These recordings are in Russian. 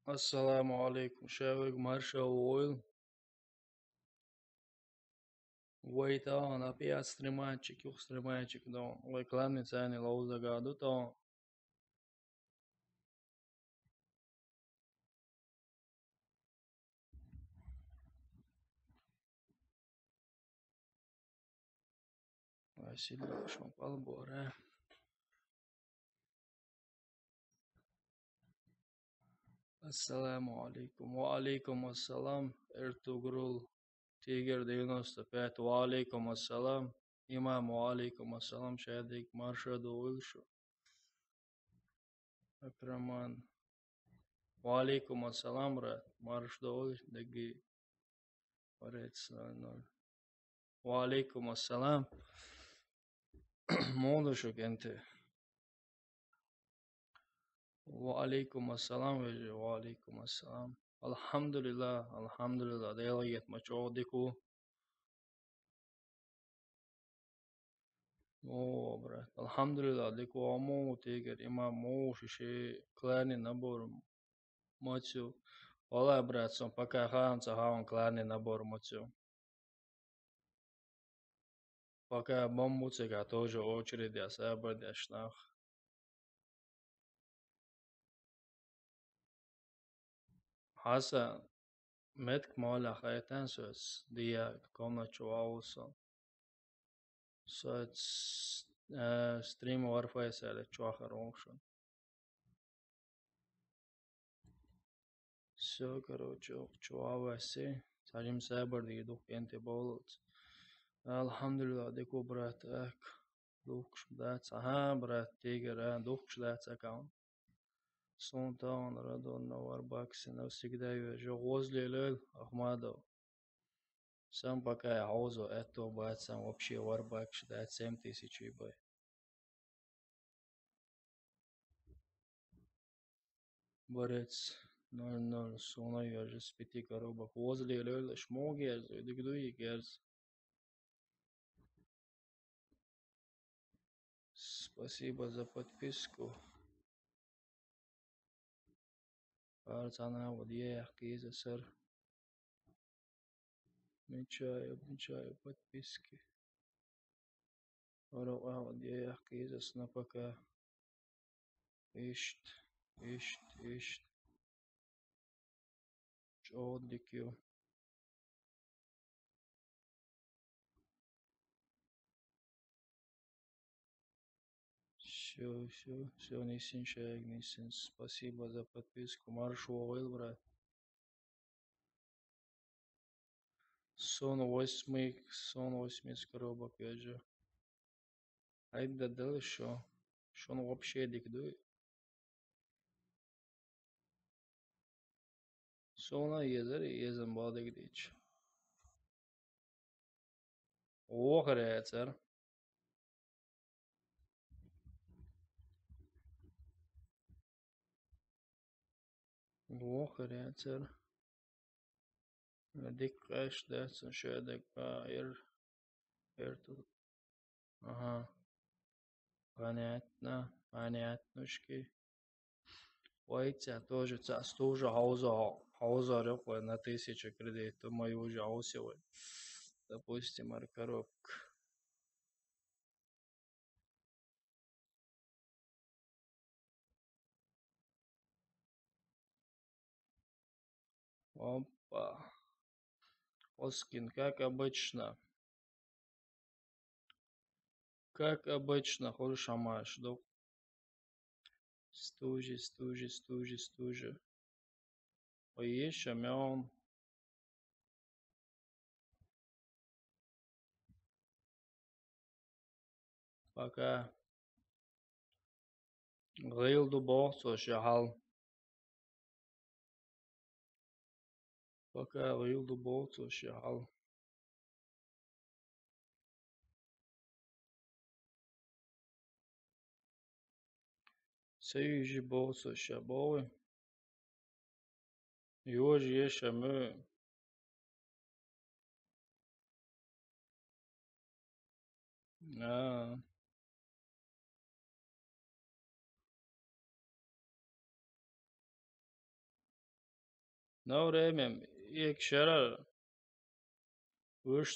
Assalamu alaikum. Shawik Marsha Oil. Wait on, опять стримайчик, да. Ой, кланный цены лоуза гаду, то. Василий, шампал боре. Assalamu alaikum. Wa alaikum assalam. Ertugrul. Tiger 95. Wa alaikum assalam. Imam wa alaikum assalam. Shadik Marsha Oil show. Akraman. Wa alaikum assalam, rat. Marsha Oil. Degi. Parets 00. Wa alaikum assalam. Mondo شو انت. وعليكم السلام وعليكم السلام. الحمد لله ده يلقيت مشودكو. او برات الحمد لله ديكو امو تيجر اما مو شيء клани набор мочу. والله брат сам пока хан цахан клани набор мочу. Пока бомбуцега тоже очередь я сабр дашнах. Хаса метк мала хайтан söz diye komna çoğalsın. So it's stream Wi-Fi سال чуахар option. Все, короче, чуаваси. Сажим сабр ди дух энте болот. Alhamdulillah, деко брат ак. Дух дат саха брат тигер, дух дат акаун. Сунтан радон навар бакси навсегда же возле лел Ахмадов. Сам пока я аузу это бат сам вообще варбакш дат 7000 бай. Борец 00 сона я же с 5 коробок. Возле лел шмогерз, дигдуи герз. Спасибо за подписку. Парцана вот я киза сэр. Мечаю подписки. Ора вот я киза снапака. Ишт. Чодикю. Все, нисин шаг, нисин. Спасибо за подписку. Марш Ойл, брат. Сон 8 коробок я же. Айда дал еще. Что он вообще диктует? Sona езем балдык дич. Охрецер. Охрецер. Диккаш датсон шедек тут. Ага. Понятнушки. Войца тоже тоже хауза рёхла на 1000 кредит. То мою уже аусивай. Допустим, коробка. Опа. Оскин, как обычно. Как обычно, хочешь амаш, да? Стужи. Ой, еще мён. Пока. Грил до босо шахал. Пока грил до босо шахал. Сеюжи босо шабовы. И уже еще мы. А. No время, ik şerer, üç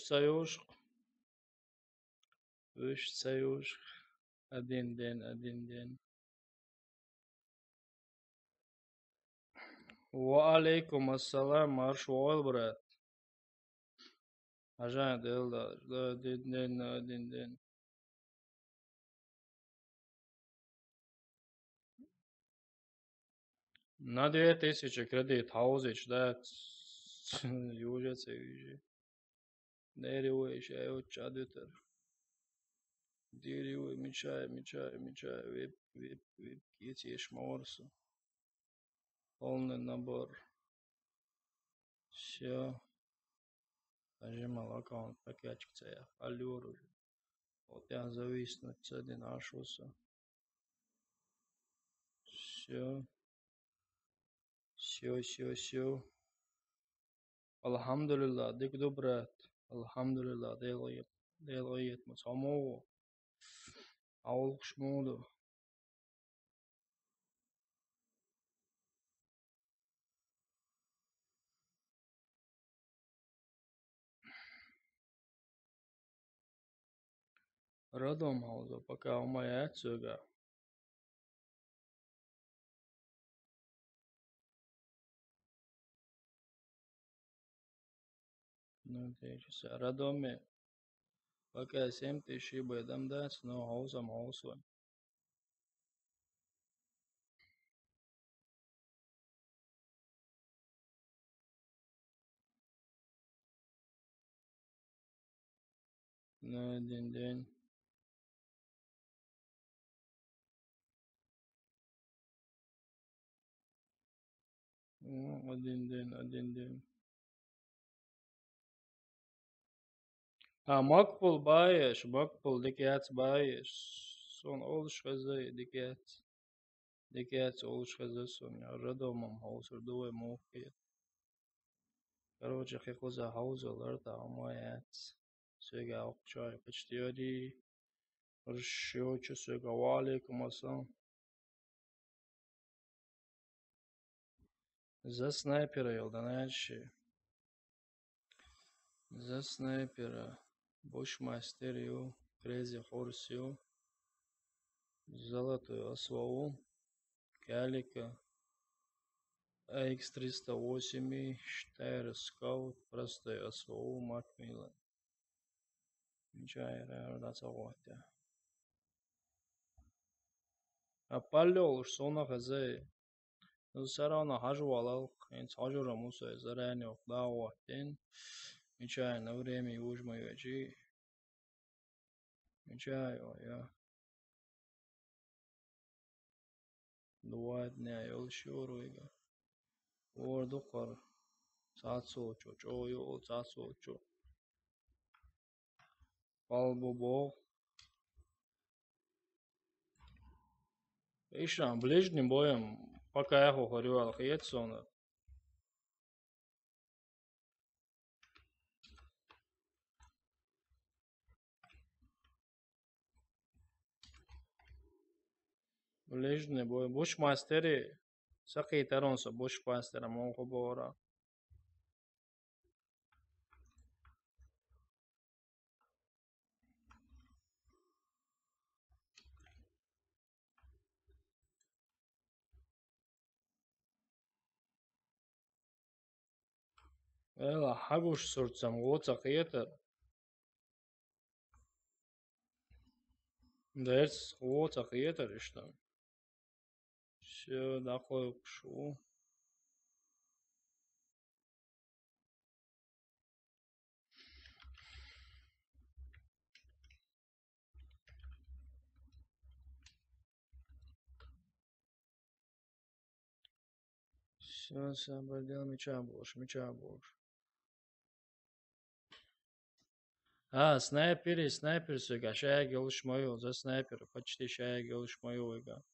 sayuş, adin. Wa alaikum assalam, marş oğul brat. Ajan delda, adin. На 2000 кредит, хаузич, да, южец, южи. Неривуешь, я его чадутер. Диривуй, мечай, вип, китиш, морсу. Полный набор. Все. Нажимал аккаунт, пакетик цея, алюру. Вот я зависнуть, цеди нашелся. Все. Все. Alhamdulillah, dik добрат. Alhamdulillah, делает мы самого. Ауыл шмуду. Родом хауза, пока у моя отцуга. Ну, ты сейчас родоме. Пока 7000 бедам дать, но хауза. Ну, один день. Ну, один день. А макпул дикяц баеш. Сон олш хазай дикяц олш хазай сон. Я родомом хауза, дуэ мухи. Короче, хихуза хауза ларта у моя отц. Сега окчай, почти Расчёчу сега валикум ассалам. За снайпера елданачи. За снайпера. Бушмастер ю. Крейзи хорс ю. Золотую освау. Калика. AX308. Штайр скаут. Простой освау. Макмиллан. Ничай рацаватя. А палёл уж сона хазай. Сарана хажвалал. Инц хажура муса. Зарани охдауатин. Ничай на время уж мою очи. Нечаево, я. Два дня yol şuruйga. Ordu qar. Saat soğuçu. Çoğu saat soğuçu. Палбу Ишрам ближним боем, пока я говорю Алхиетсона. Ближний бой. Бушмастери. Сакий таронса бушмастера монго бора. Эла хагуш сурцам гоца қиета. Дэрс гоца қиета риштам. Все, дақой шу. Все, собрал меча больше. А, снайпер сега, шая gelиш мою, за снайпер, почти шая gelиш мою ига.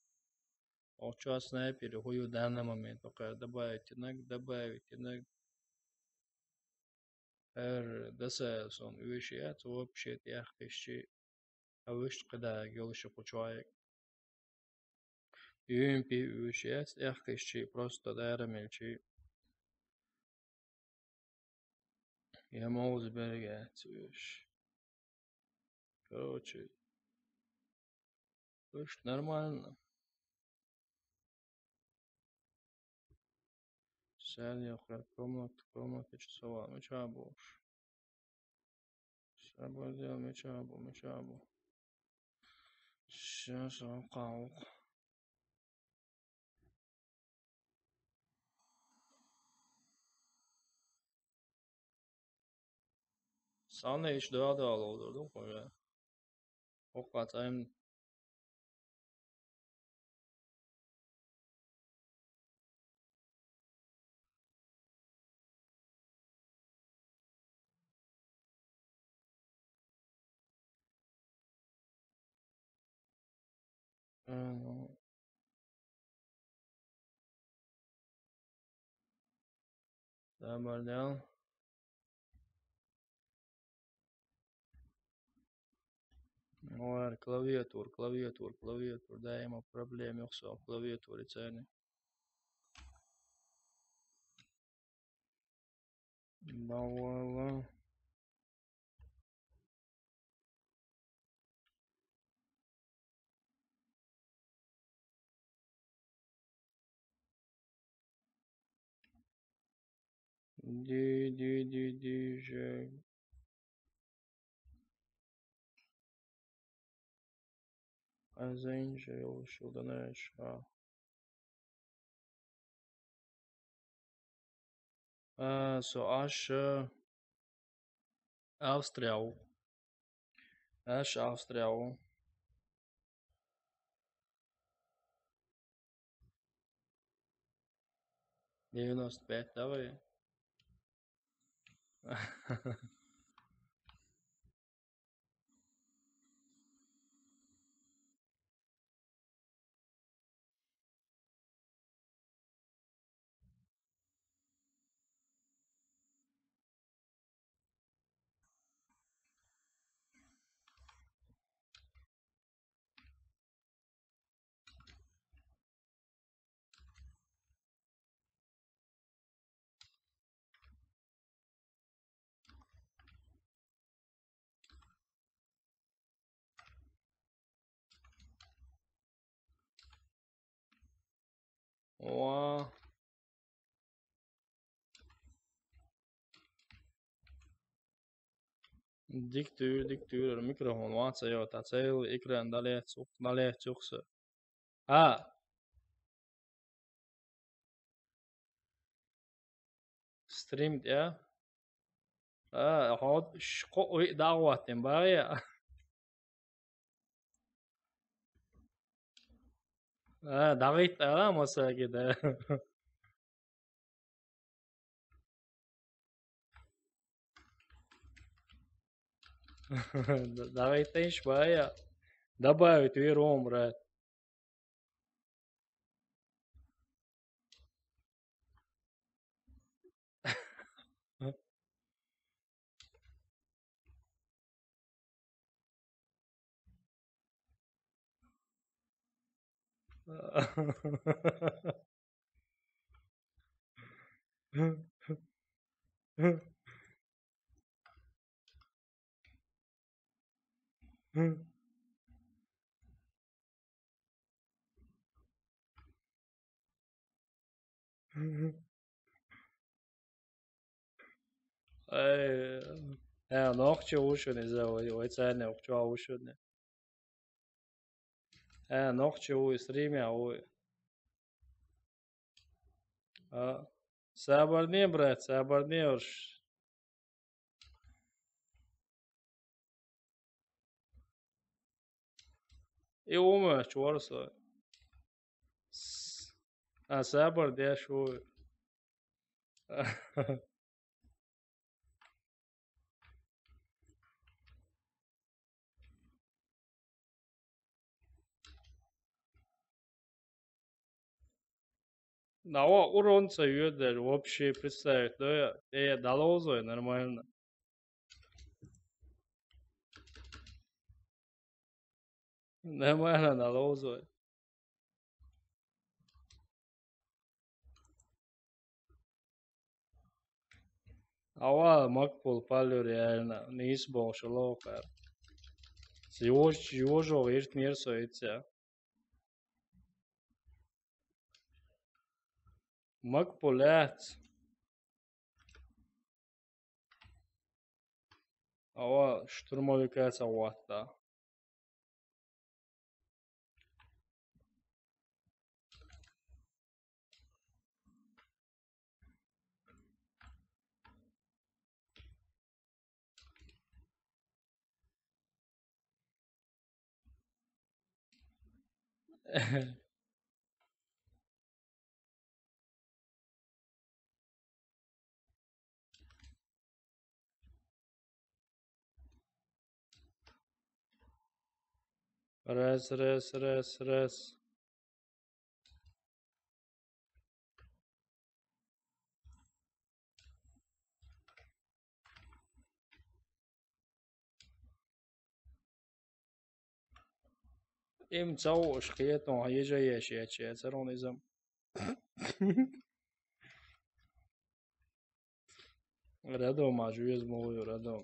Очо снайпер, хую данный момент, только добавить инак, даса сон увещает, вообще яхтещи, а выш когда gelиш почуай. UMP увещает, яхтещи, просто дарамельчи. Я могу заберегать вещь. Короче, вещь нормально. Сядь, комната часовая. Мечабу. Sabadell мечабу. Сейчас алкал. Sana hiç daha doğal olurdu böyle. O kadar Sabadell. Var klaviatur. Daima problem yoksa klaviatur içeri. Давай. Диже. Azence şuradan aşağı. So aşağı. Австрия. Австрия. 95, давай. Oha. Diktuur. Mikrofon vaatsa tāds ekran daliet sukse. Streamt, ja. Had dağvattım bari ya. Dağıt da masa gibi. Dağıt iş bari ya. Добавить вером, брат. Noch чего за ой цены, чего не. Noch чего стримя, ой. Sabırlı брат, sabırlı. И умеешь, ворса. Sabır diye şu. На урон союза вообще представить, да, я долозу нормально. Нормально долозу. أول مقبول بالور يعني نيس باش لوكر Jojo eerst meer zoiets, ja. Makbulat. Ава штурмовика саватта. Res. Im całą szkietą, a jeże się, ceronizm. Redom ma juiz moju, redom.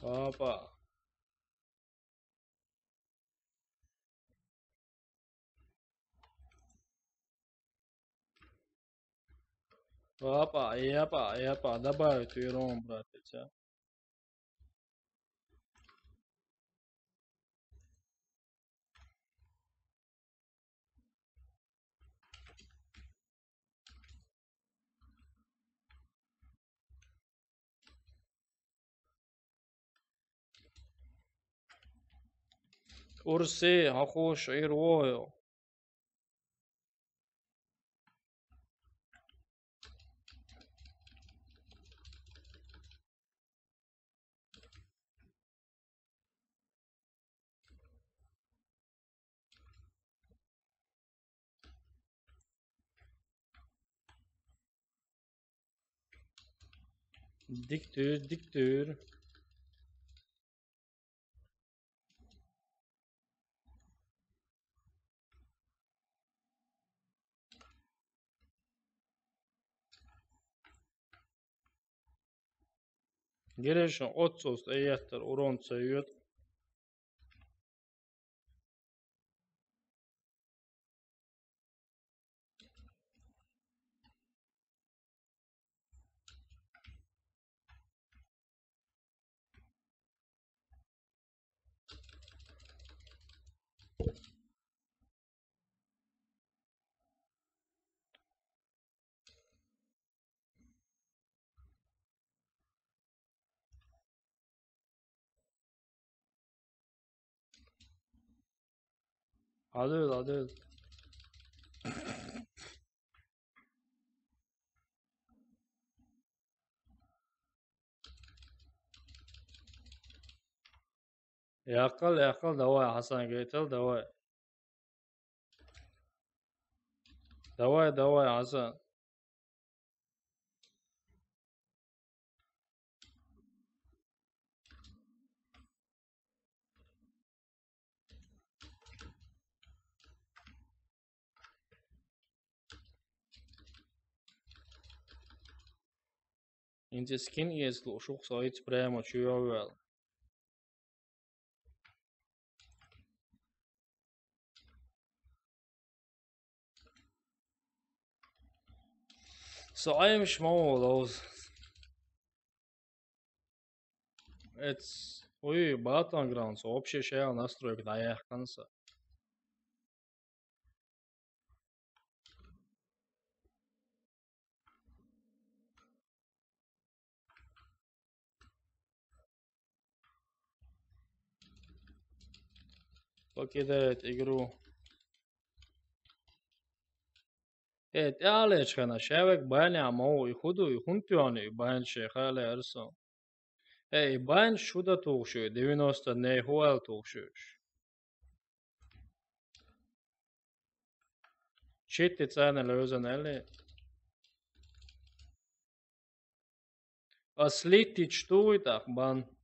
Opa. Opa, добавить вером, братица. Урси, ахуш, ирвою. Diktur. Girişin 30 eyyattir, uron sayıyor. Adil. Yakal دواء Hasan قيتل دواء. دواء Hasan. Inti skin يسلو شوخ صايت بريمو تشيوال. So I am small those. It's we battleground so общее шея настроек да я конца. Покидает игру. تعالج كنا شابك باني عمو يخدو يخنتواني بان شيخالي أرسل. بان شو ده توغشو 90 نه هو توغشوش. Shit, it's an illusion, Ellie. Aslitić tu tak ban.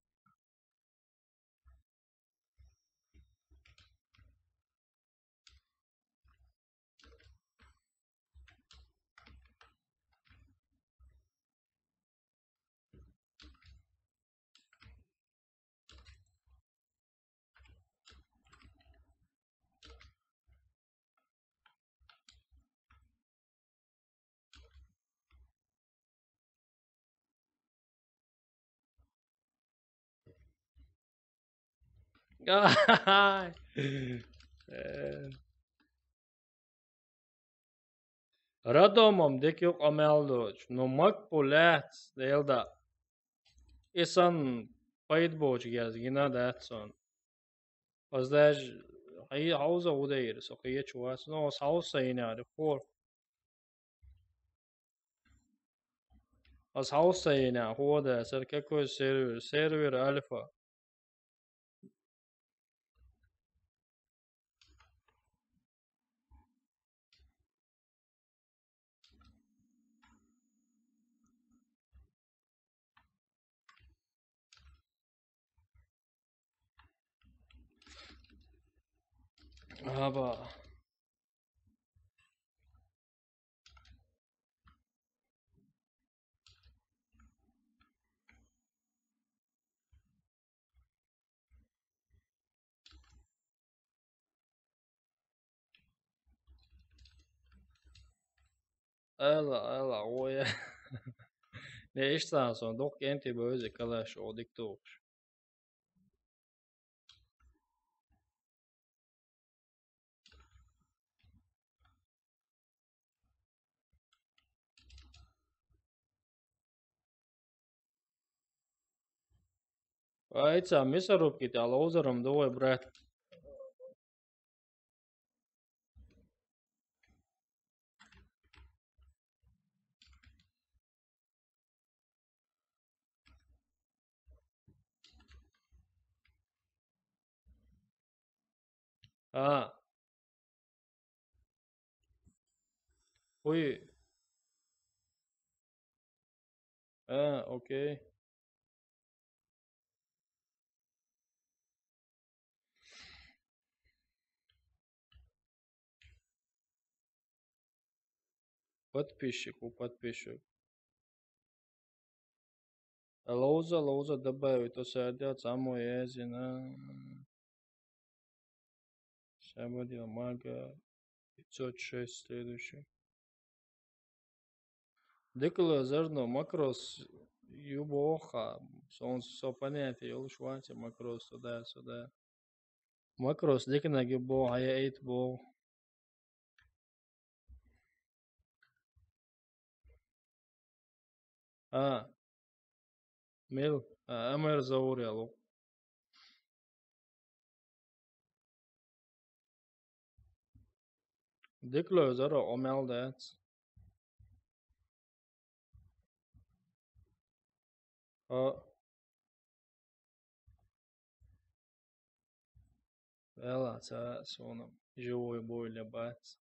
Aj. Radomam dik yok ameldoç. No mak polet delda. Isan paidboç gez gina datson. Azdaj hay hauza udayır. So kıya çuvas. No haus sayına de for. Az haus sayına hoda serkeko server alfa. Aber ela o ya. Ne işten sonra dok enti böyle kalaş o diktoş. Aica misarup git ala uzaram doy brat. Ha. Ui. Ha, okey. Подписчик. Лоуза добавить, то садят само езина. Самодел мага 506 следующий. Декола зерно макрос юбоха. Сон со понятие, юлшванте макрос сюда. Макрос декна гибо, а я 8 бо. А, мил, амер зауряло. Декла зара омел дат. А, ela ta сонам. Живой бой лебать.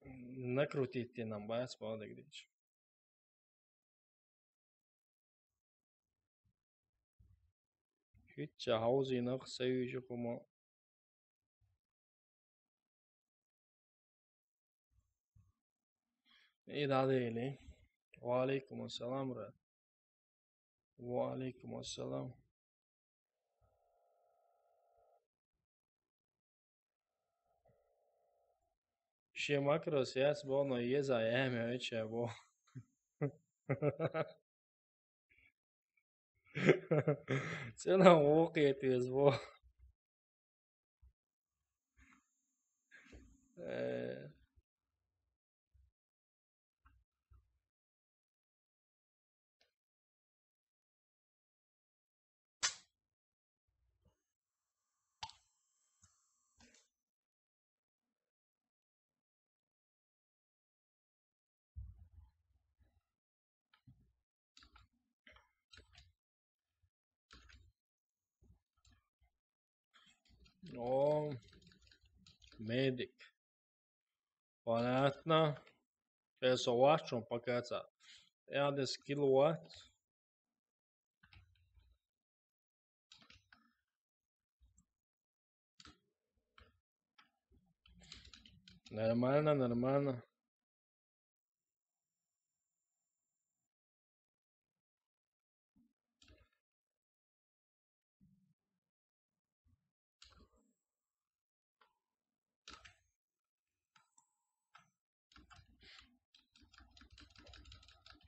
Накрутить ти нам бац, подогречь. Hiç hausi noch sayıcı kuma. İyi daha değil. Ve aleyküm selam ra. Ve aleyküm selam. Şey makros yas bo no yeza yeme öçe bo. Cena okuyetiz bo. O medik. Понятно. Eso vašom pakācā. Ja, das Kilowatt. Нормально, нормально.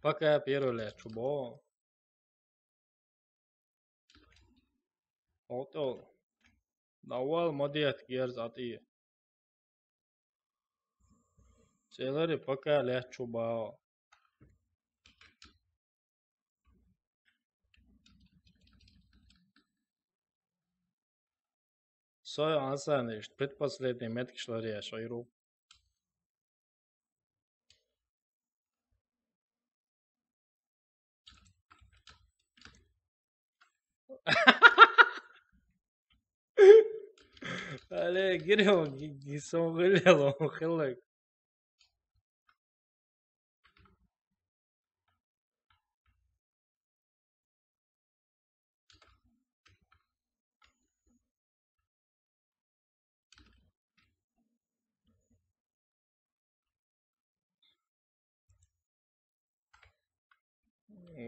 Пока первый лет, чубо. Ото. Давал модият герз ати. Селери пока лет чубо. Сой ансаниш, предпоследний метк шлария шойру. Ale, giriyor, son geliyor, خلك.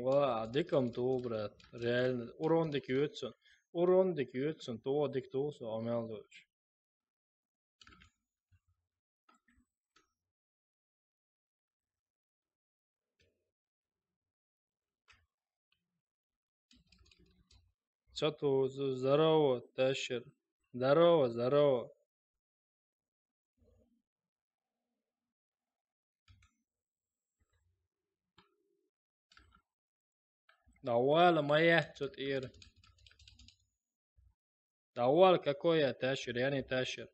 Ва, диком то, брат. Реально. Урон дикиютsun. Урон дикиютsun. То дик то, så amelde. Что-то здорово, Тащер. Здорово, здорово. Давай, моя, что-то ир. Давай, какой я Тащер, я не Тащер.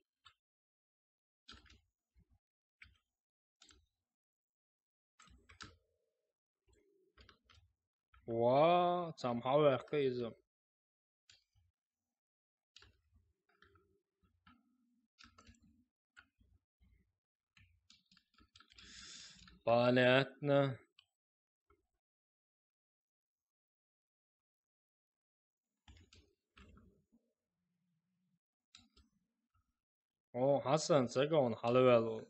Ва, сам хавай кайзом. Понятно. О, Хасан, сега он халвелу.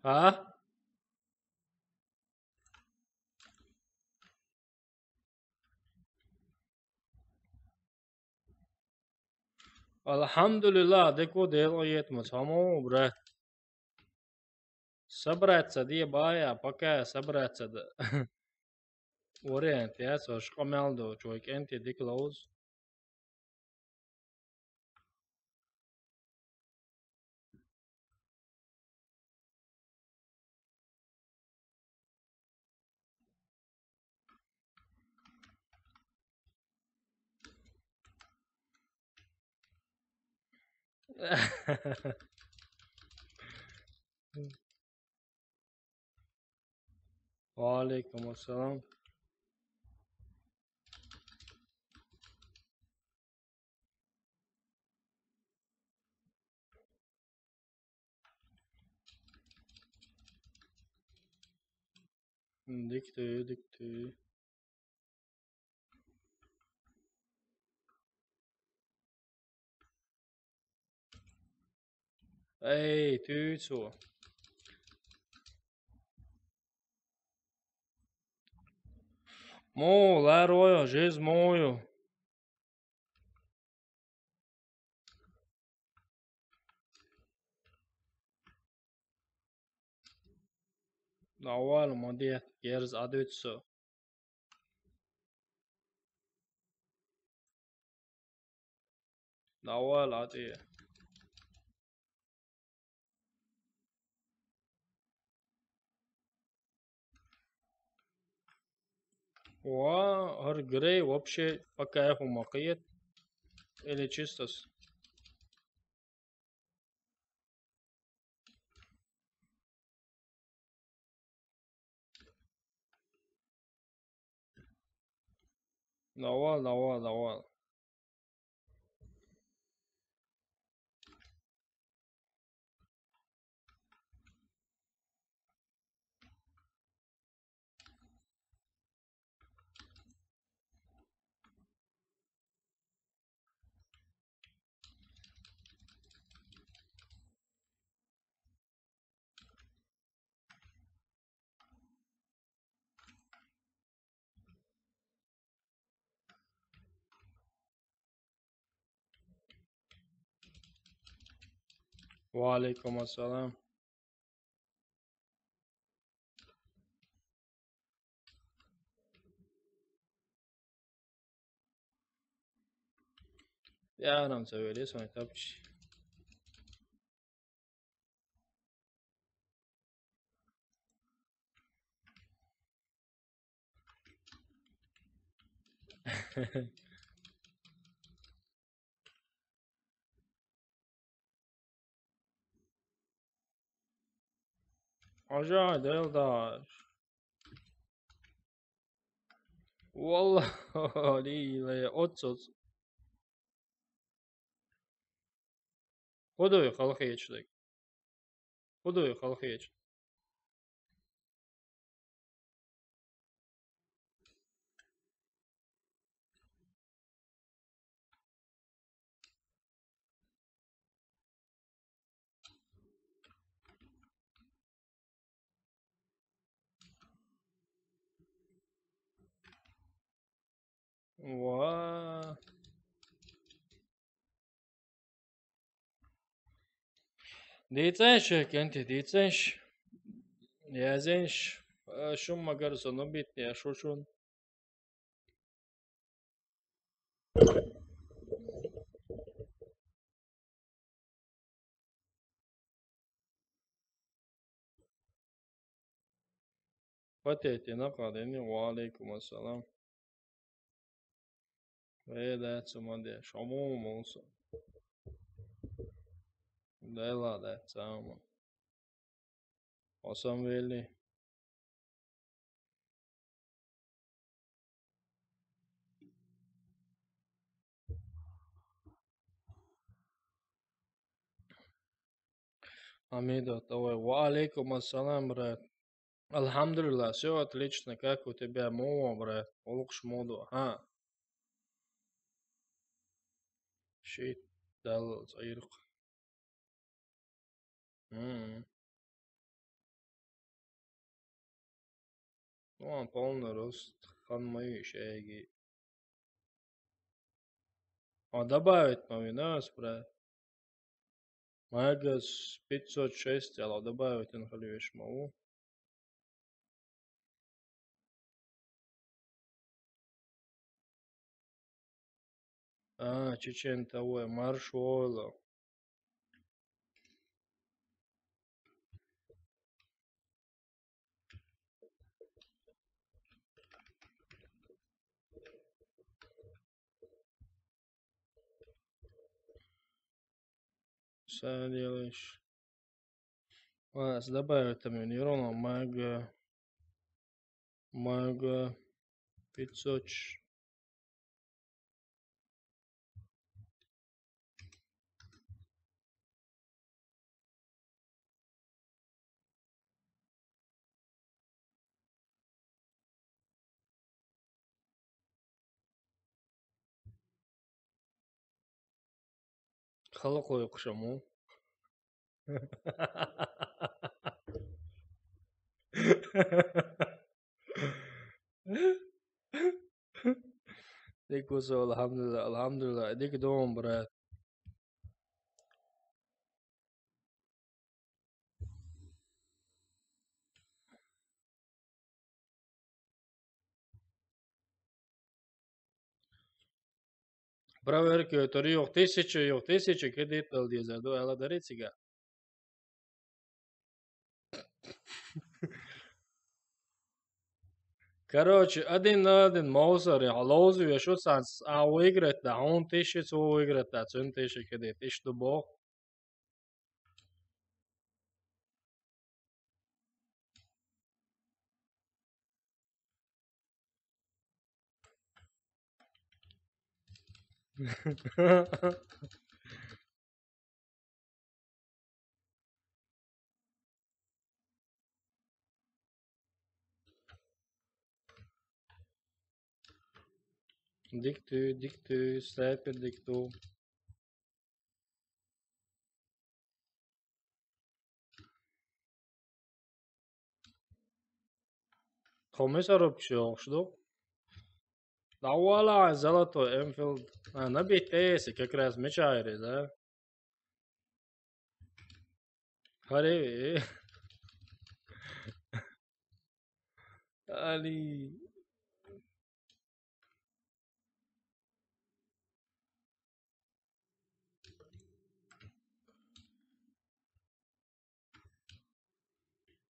Ha? Alhamdulillah, देखो देखो ये तो मसामो брат. Собраться, дие бая, пока собраться да. Ориент, я со шкомелдо, чойк энти диклоуз. Валейкум ассалам. Диктуй, диктуй. Эй, ты что? Мо, ларою, жизнь мою. Давай, модият, герз адвитсо. Давай, лати. Ва, хар грей вообще пока я хумакиет. Или чистос. Давай, давай, давай. وعليكم السلام. يا أنا مسوي لي اسمه تبش. عجاء ديل داش والله. لي أتسوس خدوي خلقيش لك. خدوي خلقيش. و ديتش كنت ديتش يا زينش شو ما قرصوا نبيت يا شو شون فتيتي نقادني. وعليكم السلام. ايه ده تسمى شمو موسى. ده لا ده تسمى وسام ويلي. Амида, давай. Валейкум ассалам, брат. Алхамдулилlah, все отлично. Как у тебя мова, брат? Улукш моду. Ага. Шит дал цайрк. Ну, он полный рост. Хан мои шеги. А добавить новый нас, брат. Магас 506, а добавить он халивиш могу. Чечен того, маршола. Что делаешь? Добавить там нейрона мага 500. خلقه يقشمو. ديك وصل. الحمد لله الحمد لله. ديك دوم برات. Проверки, тори yok tысячи кредит al diye zado ala dareciga. Короче, один на один Маусер я лозу я что санс выиграть да он тысячу выиграть да 1000 кредит. И что бог? Дикту, снайпер дикту. Комиссар что? Да вала золотой Энфилд. Набить тейсы как раз мечайры, да? Hare. Ali.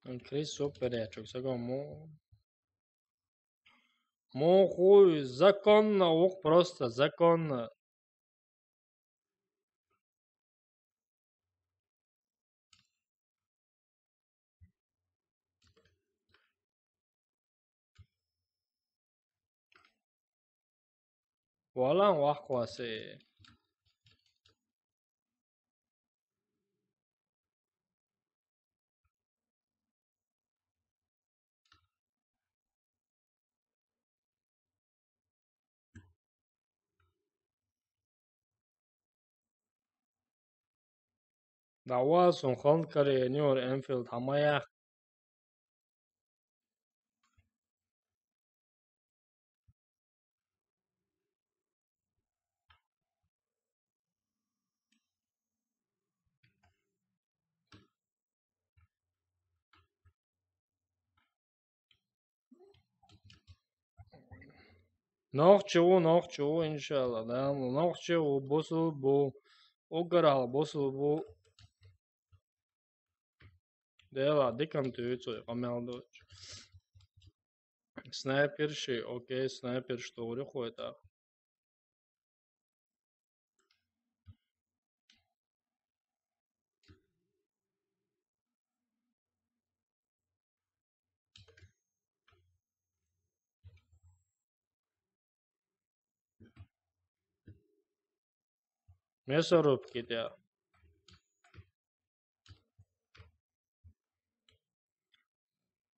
Incrível super é, çok sago mo хуй законно, ох просто законно. Валан вахвасе. Dawaasun khond kare New Enfield hamaya. Nog çoğu inşallah. Nog çoğu bosul bu. O garal bosul bu. Dela dikam tüyütü kameldu. Sniper şey, okey sniper story koyta. Mesarup git ya.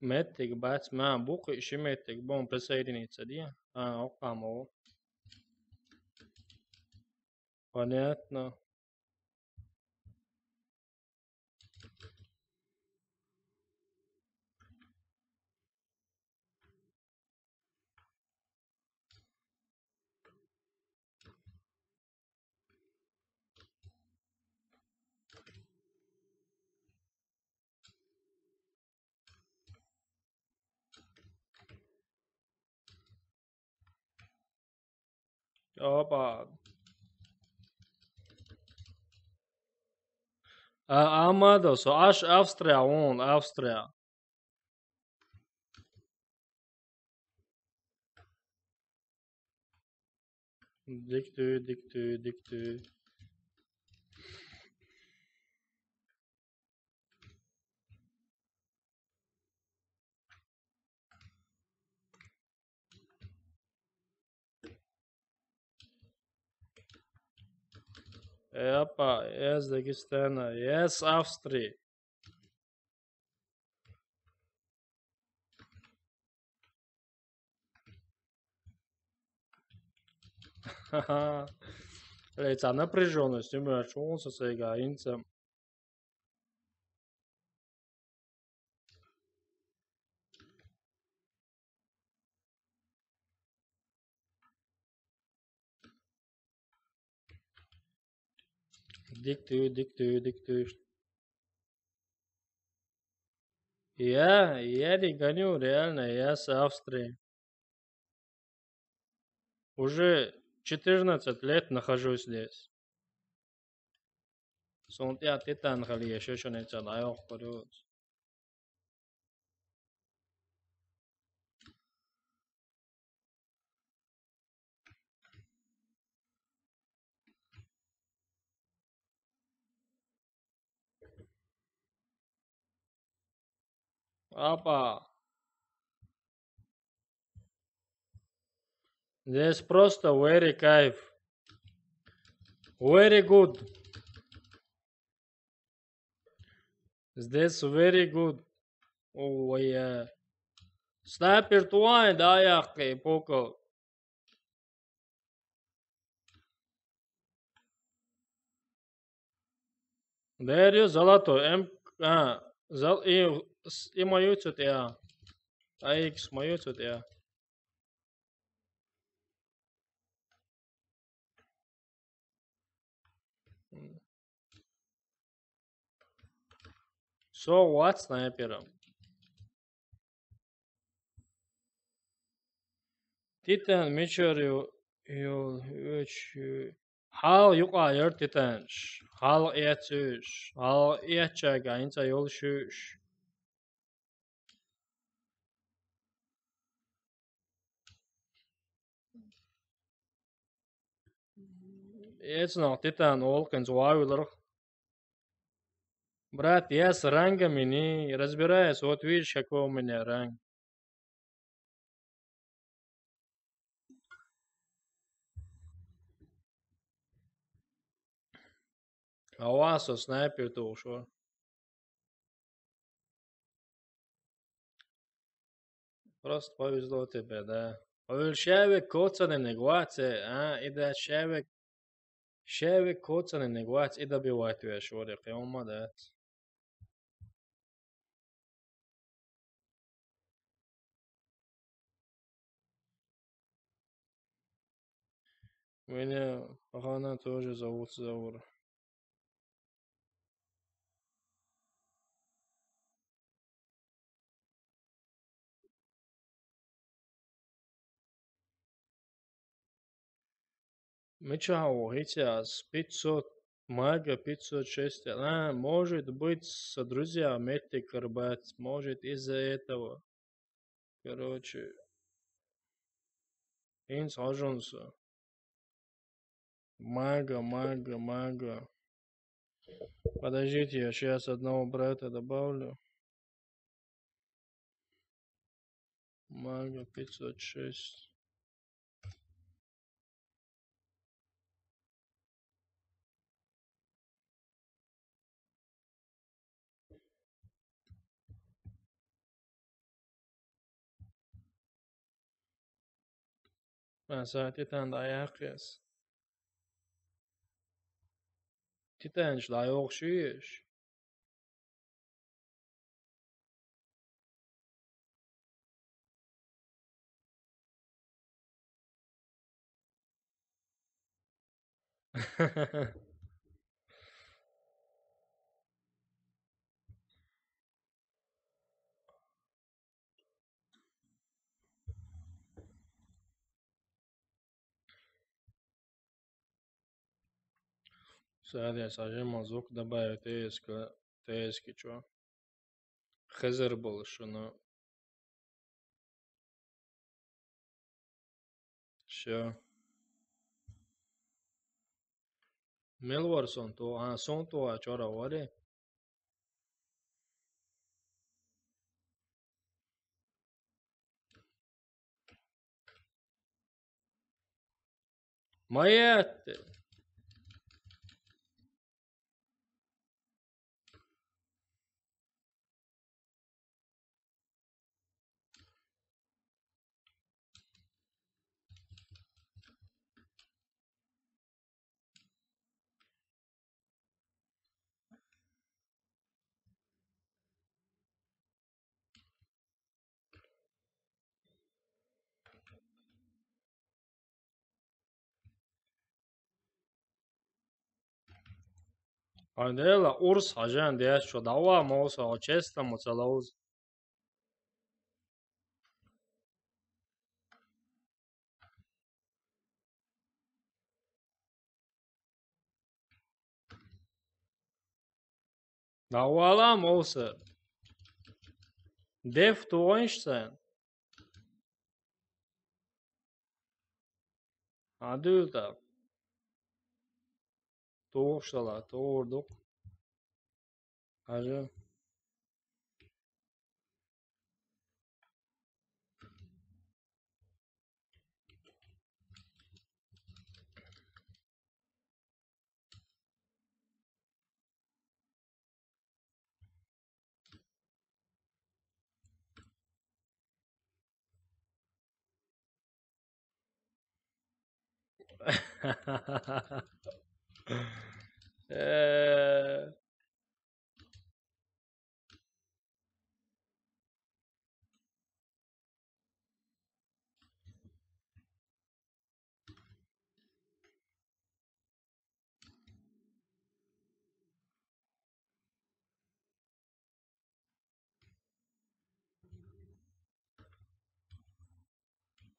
Mettik bats man bu işi mettik bon pesayrinitsa diye. Ha okam o. Понятно. Opa. Amado, so aş Avstrya on Avstrya. Diktü diktü diktü. Opa, yes Dagestan, yes Avstrya. Ха-ха. Лица напряженность, именно что со своей гаинцем. Диктю, диктю, диктю. Я не гоню, реально, я с Австрии. Уже 14 лет нахожусь здесь. Сонтя титан хали еще что не цадаю вперед. Апа, здесь просто very кайф. Very good. Здесь very good. Ой, снайпер туай, да, яхи, поко. Дерю золото, и мою цветя. AX мою цветя. So what снайпером? Titan Mitchell yol 3 hal yuqayır titanş. Hal etüş. Hal etçəga inca yol şüş. Ецно титан олкин зуавилар. Брат, я с рангами не разбираюсь. Вот видишь, какой у меня ранг. А у вас снайпер-то ушел. Просто повезло тебе, да. Шевик коцаны негуаце, а? И да шевик коцаны негуаце, и добивать тебя шорик. Я молодец. Меня Хана тоже зовут Заур. Мечау, сейчас 500 мага, 506. А, может быть, с друзьями ты карбать, может из-за этого. Короче, инс ажонса. Мага. Подождите, я сейчас одного брата добавлю. Мага 506. Mesela Titan dayak yes. Titan dayak okşuyor. Sadece мазок добавить TS'ki чё? Хезер был шunu. Всё. Melvar son to, son to çora var. Mayet. Andela urs hajan diye şu dava mousa o chesta mutsalauz. Davala mousa. Def tu oyunçsen. Adulta. Toğuşala, toğurduk. Hacı. Eee,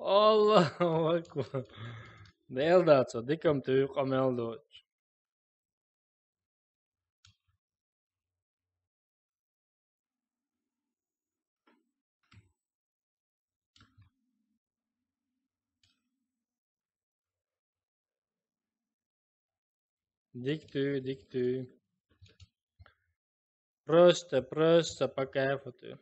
Allahu akbar. Neeldāco, dikam tu qameldoč. Dik tu. Просто по кайфу tu.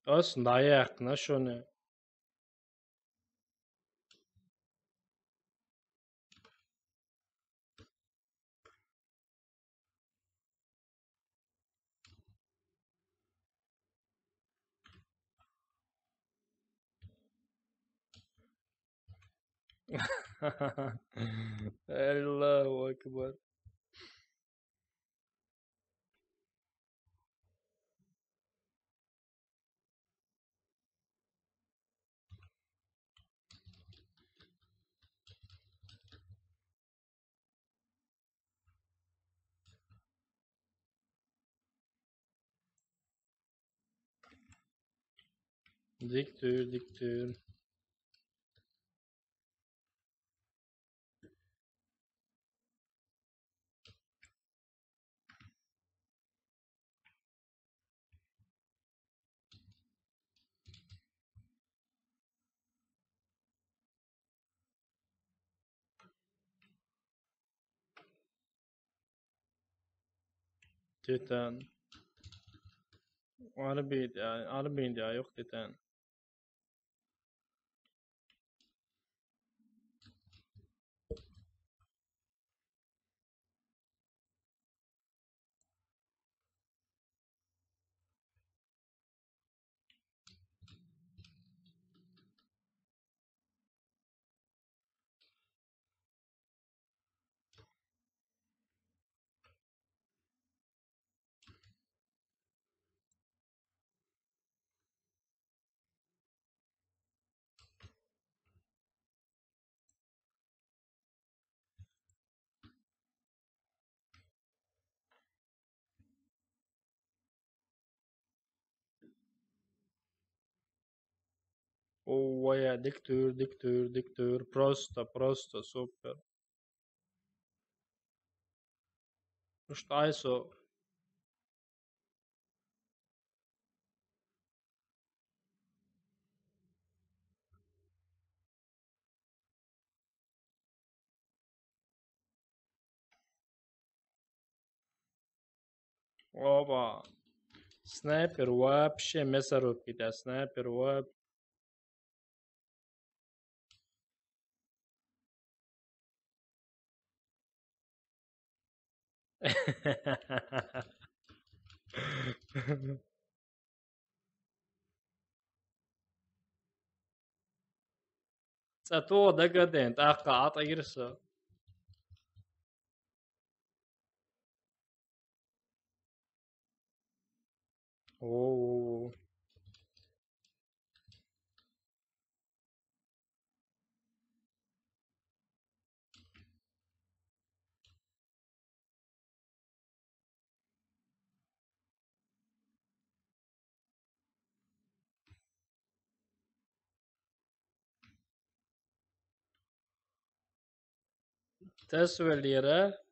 Aslında ayaqna şunu. Allahu akbar. Dik tur. Titan. Arabi ya yok titan. Ой, dik tur. Просто супер. Что айсо? Оба. Снайпер вообще мясорубки, да, снайпер вообще. Цато дагаден, тахка ата ирса. О, تسوى الليرة.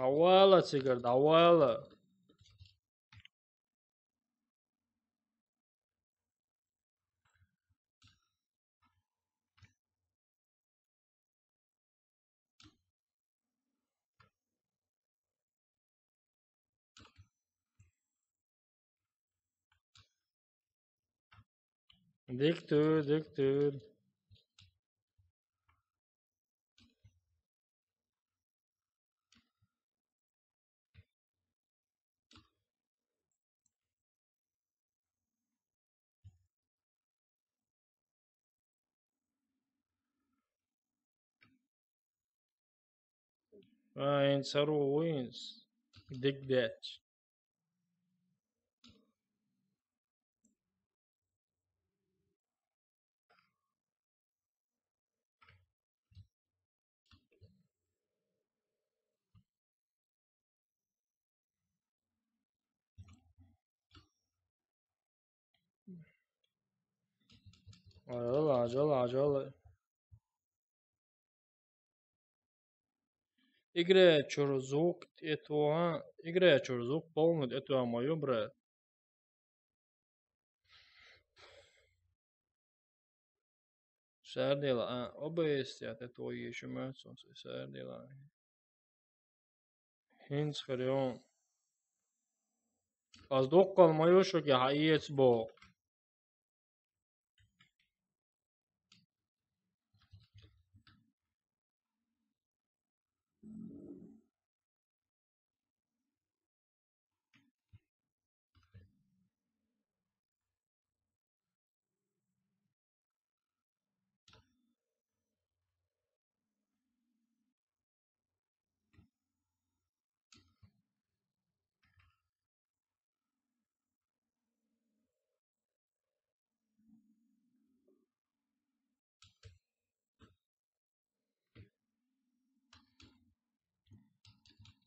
Awala sigurd, awala. دكتور دكتور. Ein Saru wins. Dig that. عجل عجل عجل. Играет чурзук этого. Играет чурзук полный этого мою брат. Сэrdela. Obesiet это еще мертвым. Сэrdela. Hints خريون. أصدق ما يشوك حقيقة بو.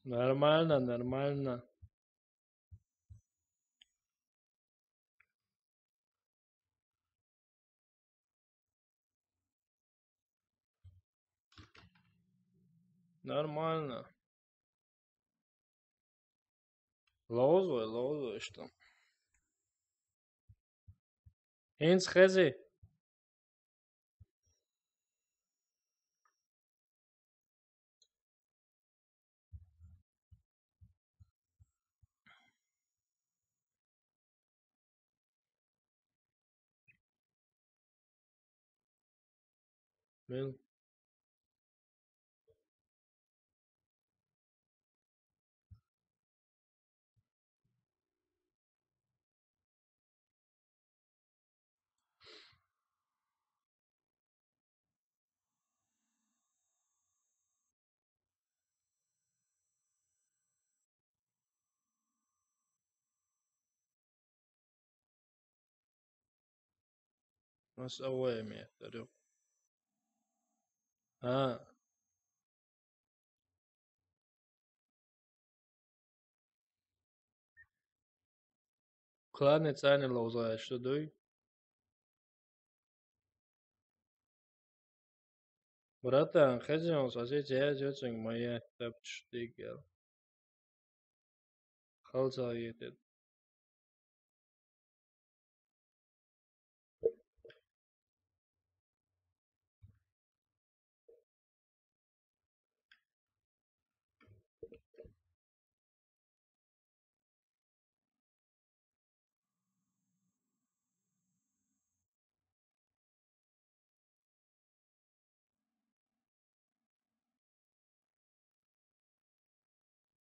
Нормально, нормально. Нормально. Лозу, что? Hints خزي. من ناس أوامي ترى. ها. Klarnet seine Lozaya что дуй. Братан, хозяин, соседи, я жёцин моя тапчтыгел. Халза едет.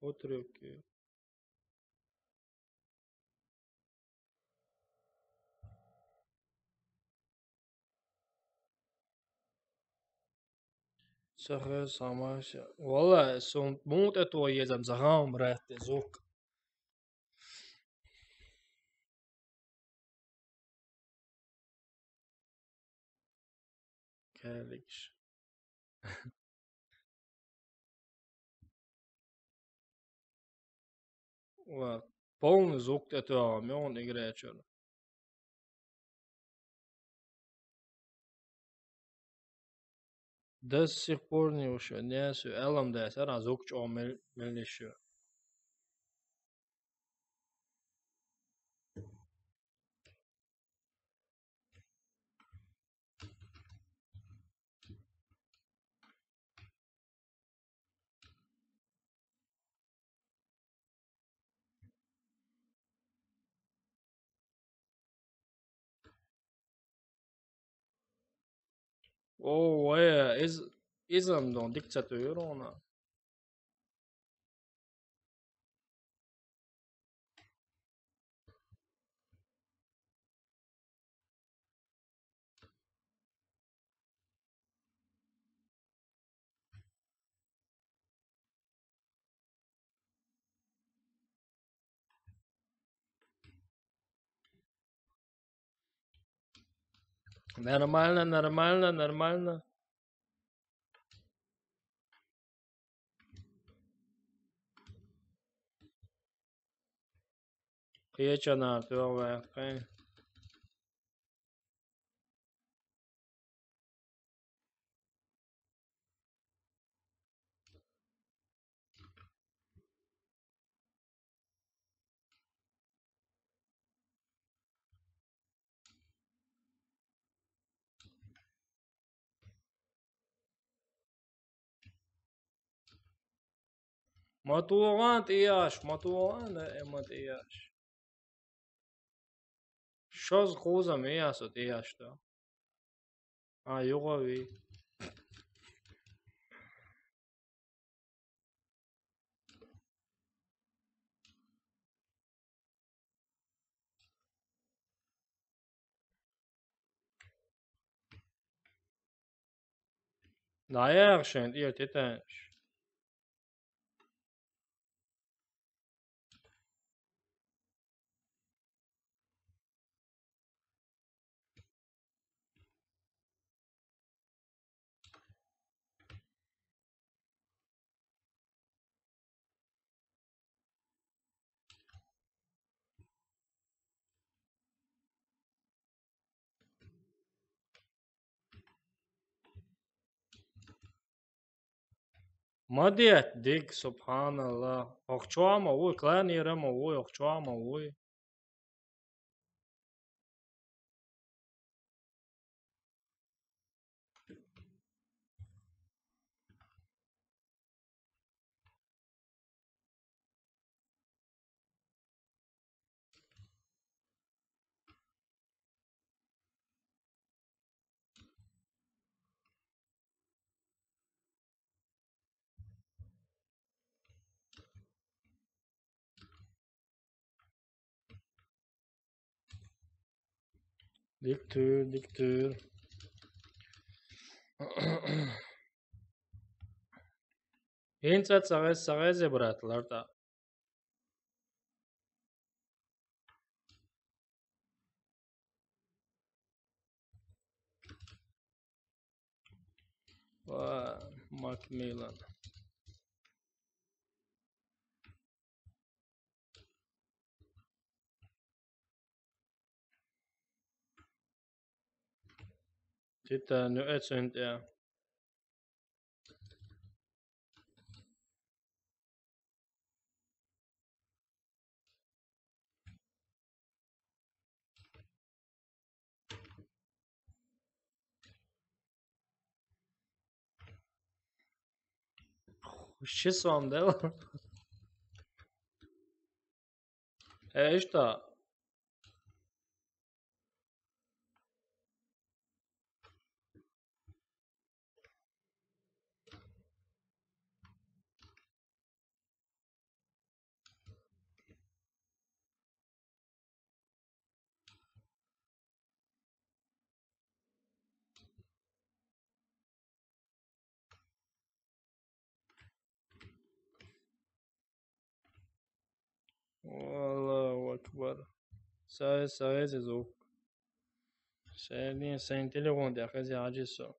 Отрёки. Сахар самася. Вала, сон мут это езам загам, брат, зук. Каликш. Ва, полный зук это он играет что. До сих пор не ушел. Не, все, элам да, сара зук чё мельнишь. О, ism då, diktaturerna. Нормально, нормально, нормально. Qiyachana, tuvaqa. Matuğan tiyaş, matuğan ema tiyaş. Şoz kuzam iyaso tiyaş da. Ha, yugavi. Dayak şent iya tetaş. Madiyet dik subhanallah. Okçuama uy, klan yerama uy, okçuama uy. Diktür, diktür. Hinsat sagaz bratlar da. Va Macmillan. Titta nu etsent ja. Şisvam da. İşte. Allahu Akbar. Sagaz zo. Sen telefon da kazi aciso.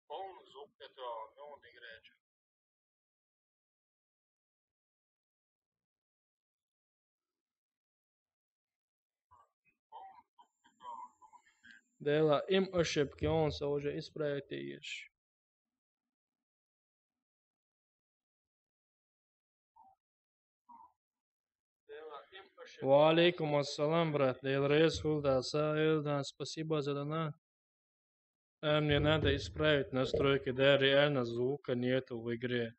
Полно звук этого, но он играет. Dela im ошибки он се уже исправити еш. Валейкум ассалам, брат. Делрез хулда саилдан. Спасибо за донат. Мне надо исправить настройки, да, реально звука нету в игре.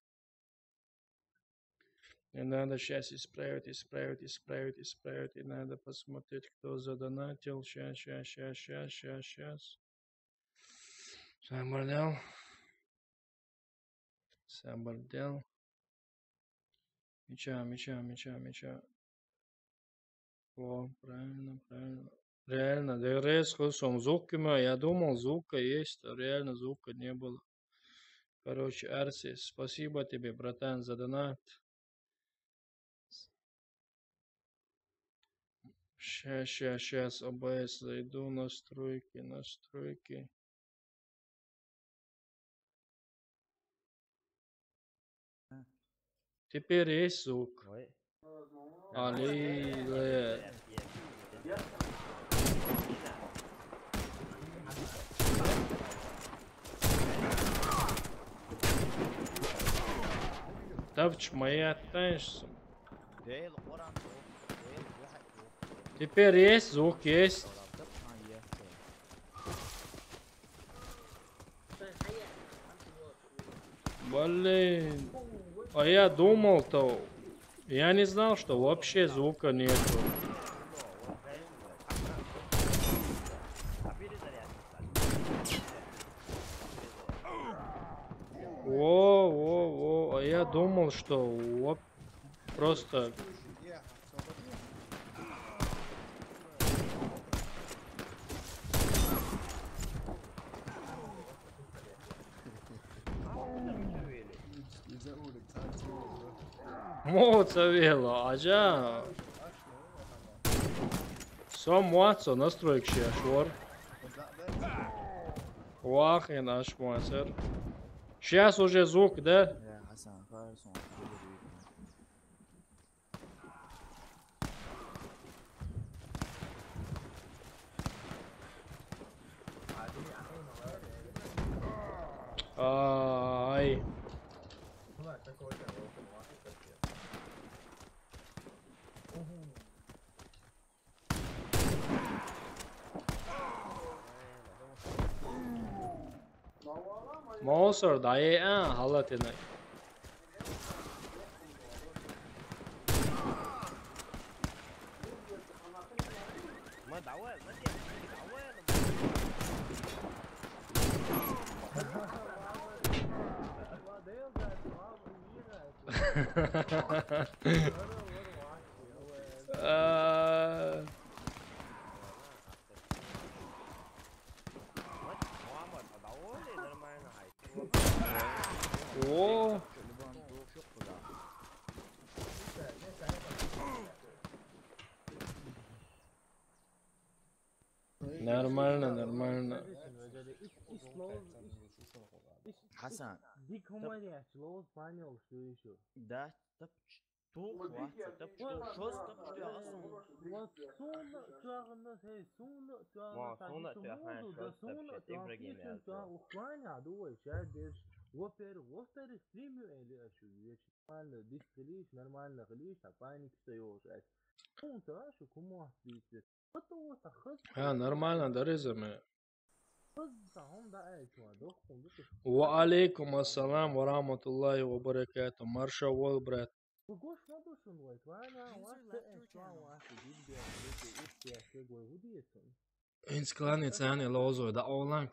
И надо сейчас исправить. И надо посмотреть, кто задонатил. Сейчас. Собордел. Меча. О, правильно. Реально, ДРС слышал. Звука, я думал, звука есть, а реально звука не было. Короче, Арсис, спасибо тебе, братан, за донат. Сейчас, ОБС, зайду, настройки. Теперь есть звук. Али, Тавч, моя тайшь. Теперь есть звук, есть. Блин. А я думал-то, я не знал, что вообще звука нету. Во, а я думал, что просто... Moca vielä, aja. Som muatso настройки швор. Вахин аш муасер. Сейчас уже звук, да? Ай. Monster dayı halatını. О. Нормально. Hasan. Dik humaniya, slow spaniel что еще? Да, Вот суна чуагында сей суна чуагында таки муду да суна чуагында чуаг Украина дуй шадеш вопер стримю или ашу веч нормально дисклиш нормально глиш а паник стоёшь он ташу кому асбите потом тахс Нормально, да резюме. هم ده ايتوا دخون دخون وعليكم السلام ورحمة الله وبركاته. مرشا والبرات. وقوش ما دوشون وايت وانا واسه اشوان واسه جدا واسه اشي قوي وديتون Инс кланец они лозой, да онлайн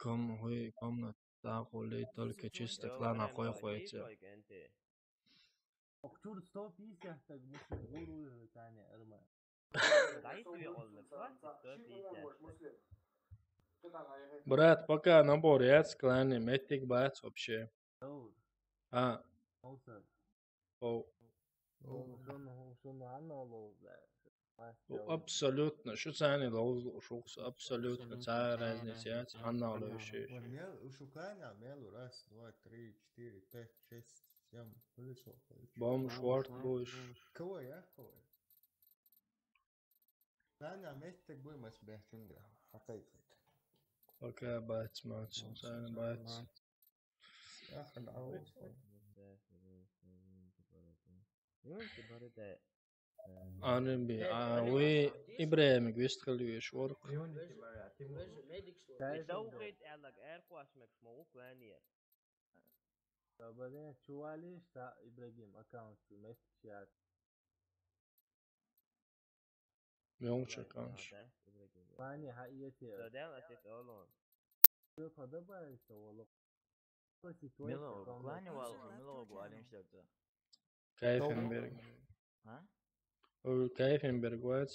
комнат. Да, хули только чисто клана хуйся. اكتور ستوب يحتاج مسلم غورو ثاني ارمى Брат, пока набор яц клане, метик бац вообще. دور اوصل О, شنو عنه абсолютно. Что цани лоз, шукс, абсолютно. Царь разница яц, анна лоишь. Шуканя, мелу, раз, два, три, четыре, пять, шесть, семь, вылечил. Бом, шварт, будешь. Кого я? Таня, метик будем бехтингра. حقيقة. Пока бац, мац, цани бац. آخر العروض. Анби, وي إبراهيم قويست ويش ورق. التوقيت قال لك ارقص مش ثانية. بعدين شواليش تا ابراهيم اكونت ميت شات Milča kanš. Fani حقيقتي Söden aset oğlum. فده بقى يسوى Milo, klanja valku, Milogu alim šlepta. Kaifenberg. Ha? Kaifenberg vec.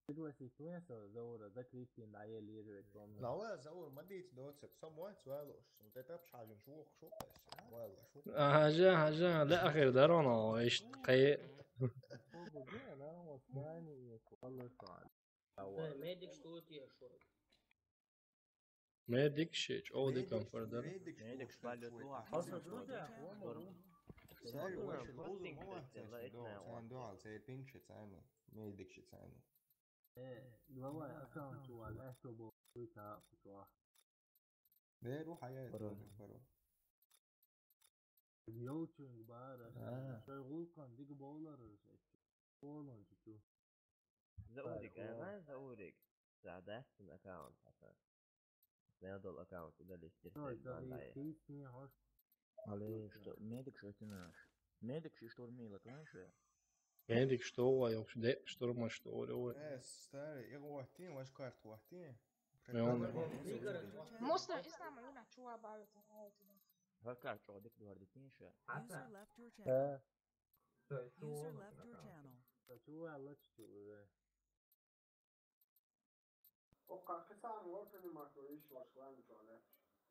فكرة سيكونسة زورة ده كريستين دعية ليرة كومي نوال زور ما ديت دوتسك سموات سوالوش متتابش حاجة شوخ شو بس والله شو حاجة لا أخير دارونا إيش قي. أنا وصلاني والله صعب Medic stoot je šod. Medic shit. Ovdje komforter. Medik špalju tu, a أصلا hasan ترجع špalju. هو ساري والله وش فوتينج الوضع ما كريستيان، لا واحد إثنين واحد. دو على زي بينك شيت ثاني ميدك شيت ثاني هو أكاونت ولا أكتبه ويكا فتوى ده روح حياة برو يوتيوب بارا شغل كان ديك بولر بولر جتو زورك أنا زورك. ساعدت من أكاونت حتى. نادل الأكاونت وده اللي اشتريت ده البانداي. يفيسني هوش Ali što, medik što ti naš? Medik što mila, klanja što je? Medic što je uopšte de što ma što ovo. stari jag åkte vaš kart åkte Måste isnama yuna čuva baviti. Hakar što dik duvar ditin što je? User left your channel. User شو left your channel. شو على شو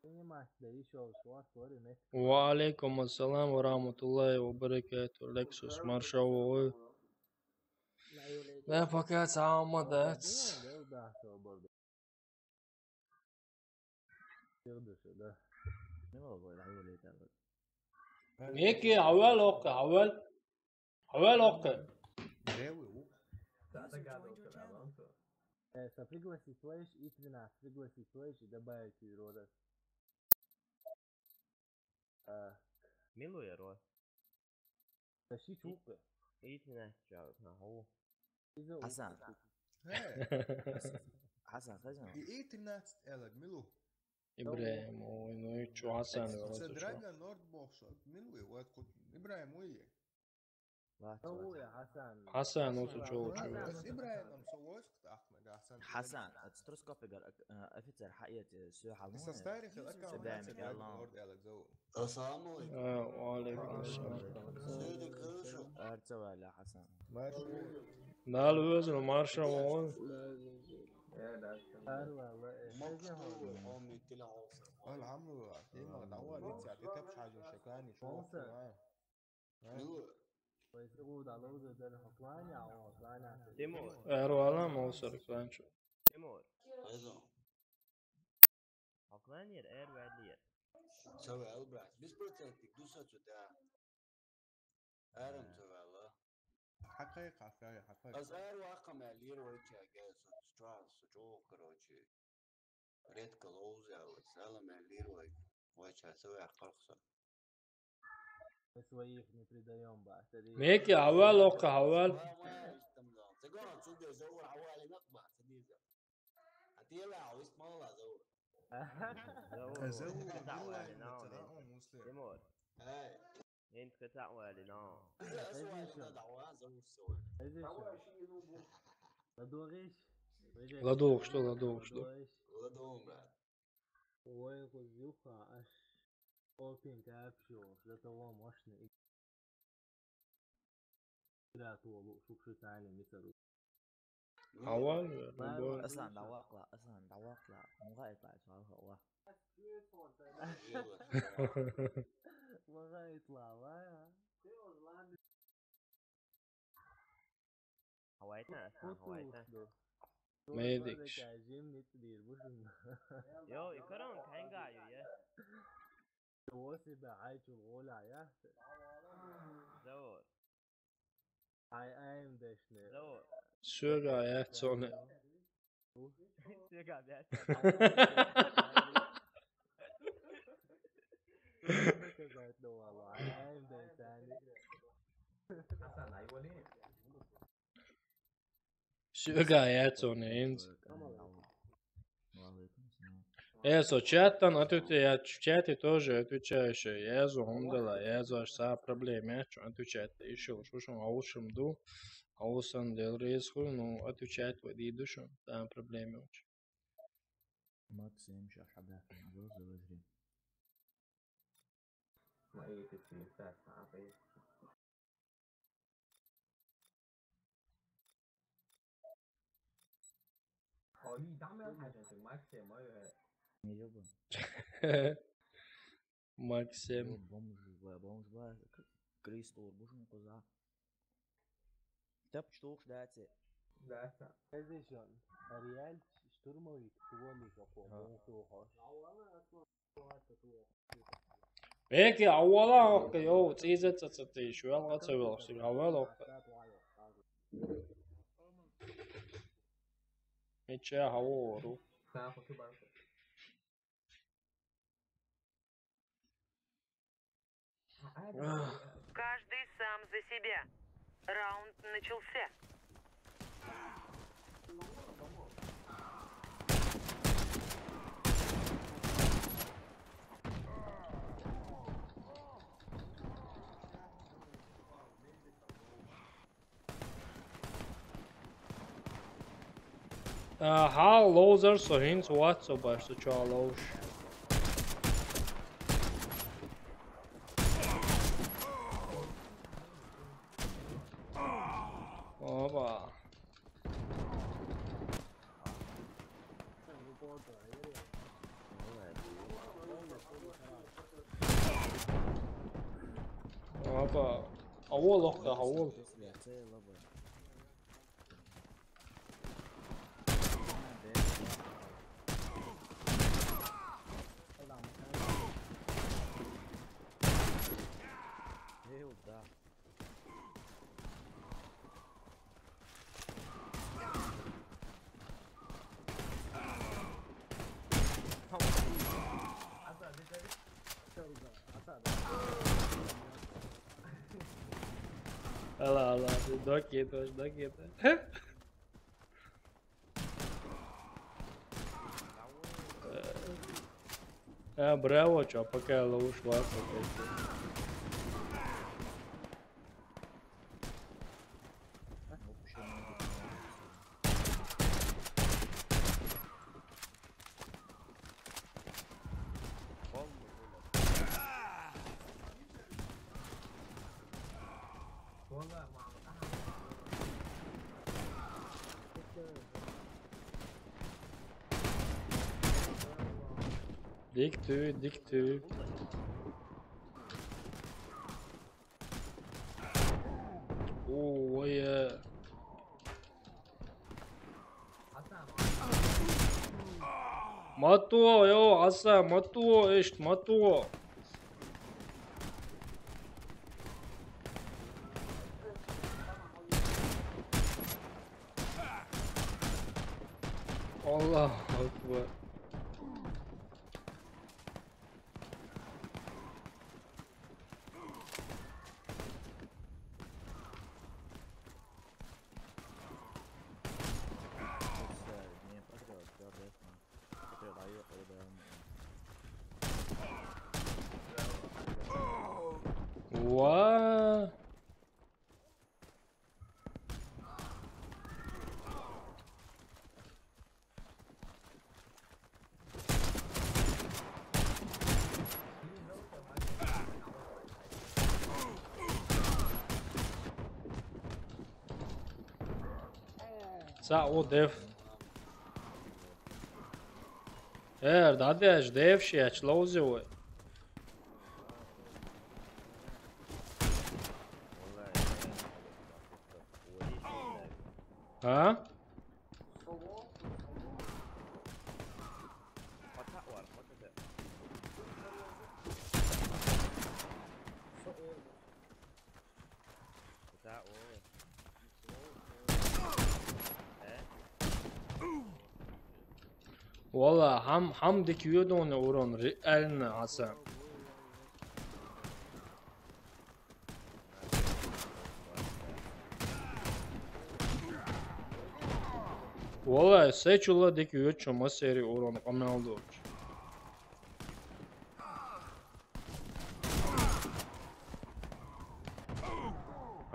إني ما تلاقي شو صوري نت وعليكم السلام ورحمة الله وبركاته. Lexus Marshall. Ne fakat sağlamadet. ده وده شو برضه يقدر شو ده Milogu je daju li tako. Neki havel okke havel okke. جاوي User joined your channel. سفيقوا سيتويش إثنين سفيقوا سيتويش ده باي كيرورس Miluje roj. تشي شوكة إيتنا جاوب هو. إذا Hasan, Hasan kaçın? ايه الناس قالك ميلو İbrahim o ino şu Hasan var. دراجا نورد بوكسر ميلو واد كنت ابراهيم ويا هو يا حسن Hasan olsun çoğu çoğu. بس ابراهيم ام سووش احمد احسن Hasan, تسترس كافي قال أفتر حقيقة سو بس حلمون. استاري في الاكونت سلام يا الله. نورد قالك زو السلام عليكم. Aleyküm selam. سيدك خشو. أرتوى لا حسن. ماشي Dal özünü Marshall o. أروى الله أمي طلع عوصر. الحمد لله كيما دعوة انت تبش حاجة شكاني شو عوصر. ملو. ويسقود على وجه ده حقلاني أو حقلاني تيمور. Ervalan olsun kanka. تيمور. هذا. عقلانير إير وعلير. سوي ألبرت. بس بروتكتك دوسة تدا. أرم سوي الله. حقيقة حقيقة از أر واقع مالير وجه جالس ستراس جو كروتشي. ريت كلوز أو سالة مالير وجه سوي قرصة. سويخ نفرد يوم بعد Neki havel okke havel. ما استمرار. تقول تصدق زور حوالي نقبة سديزة. هتيلا عويس مالا زور. زور. قطع والنا. تيمور. هاي. أنت قطع والنا. إذا أسوأ دعوة زور سوي. لدوغيش Ladov što ladov što. ولا دوم بعد. ويقول يوقع أش أوبين كابشو لتوا ماشنا لا طول شوف شو ثاني مثل Havel. أصلا دواق لا مو غايب بعد سؤال هو. ما غيطلع ما هوايتنا أصلا هوايتنا. Medic. عجيم نتدير بوشن يو يكرون كان قاعد يا. توسي بعايش الغولة يا زور. I am دشنا زور. Söga ayet sonra. سيقع بيعت. كذا والله I am دشاني Söga ayet sonra ins. Со чатом отвечает, в чате тоже отвечаешь. Езу, ундала, езу, аж са проблем, я отвечает. Еще, что аушим ду. А у Сандел Рейсху, ну, отвечает води душу, там проблемы очень. Максим شحبها في الجوز وزري. ما ايه تتسيسات عبيد. حالي تعمل حاجة في ماكسيم ما يجيبه. Максим. Bomж var. Kristor boşun koza. Kitap işte ox dati. Data. Edition. Real штурмовик тволи какого موضوع. Peki avvala hakkı yok. Teyze çatı şu an atabilirsin. Avvala hakkı. Ничего говорю. Каждый сам за себя. Раунд начался. How loser so hints what so başta çoğaloş. Oba. Oba. Avol okta avol. Allah Allah, dok yeter. Bravo, čo, pokiaľ už vlastne. Diktu. Oh yeah. Matuo yo, asa matuo ist matuo. Allah Akbar. What? Sa o dev. Dadeš devšiač louzivoj. Ha? Valla ham dikiyordu onu Uron eline Hasan. Valla seçula dikiyor çoma seri Uron ameldu.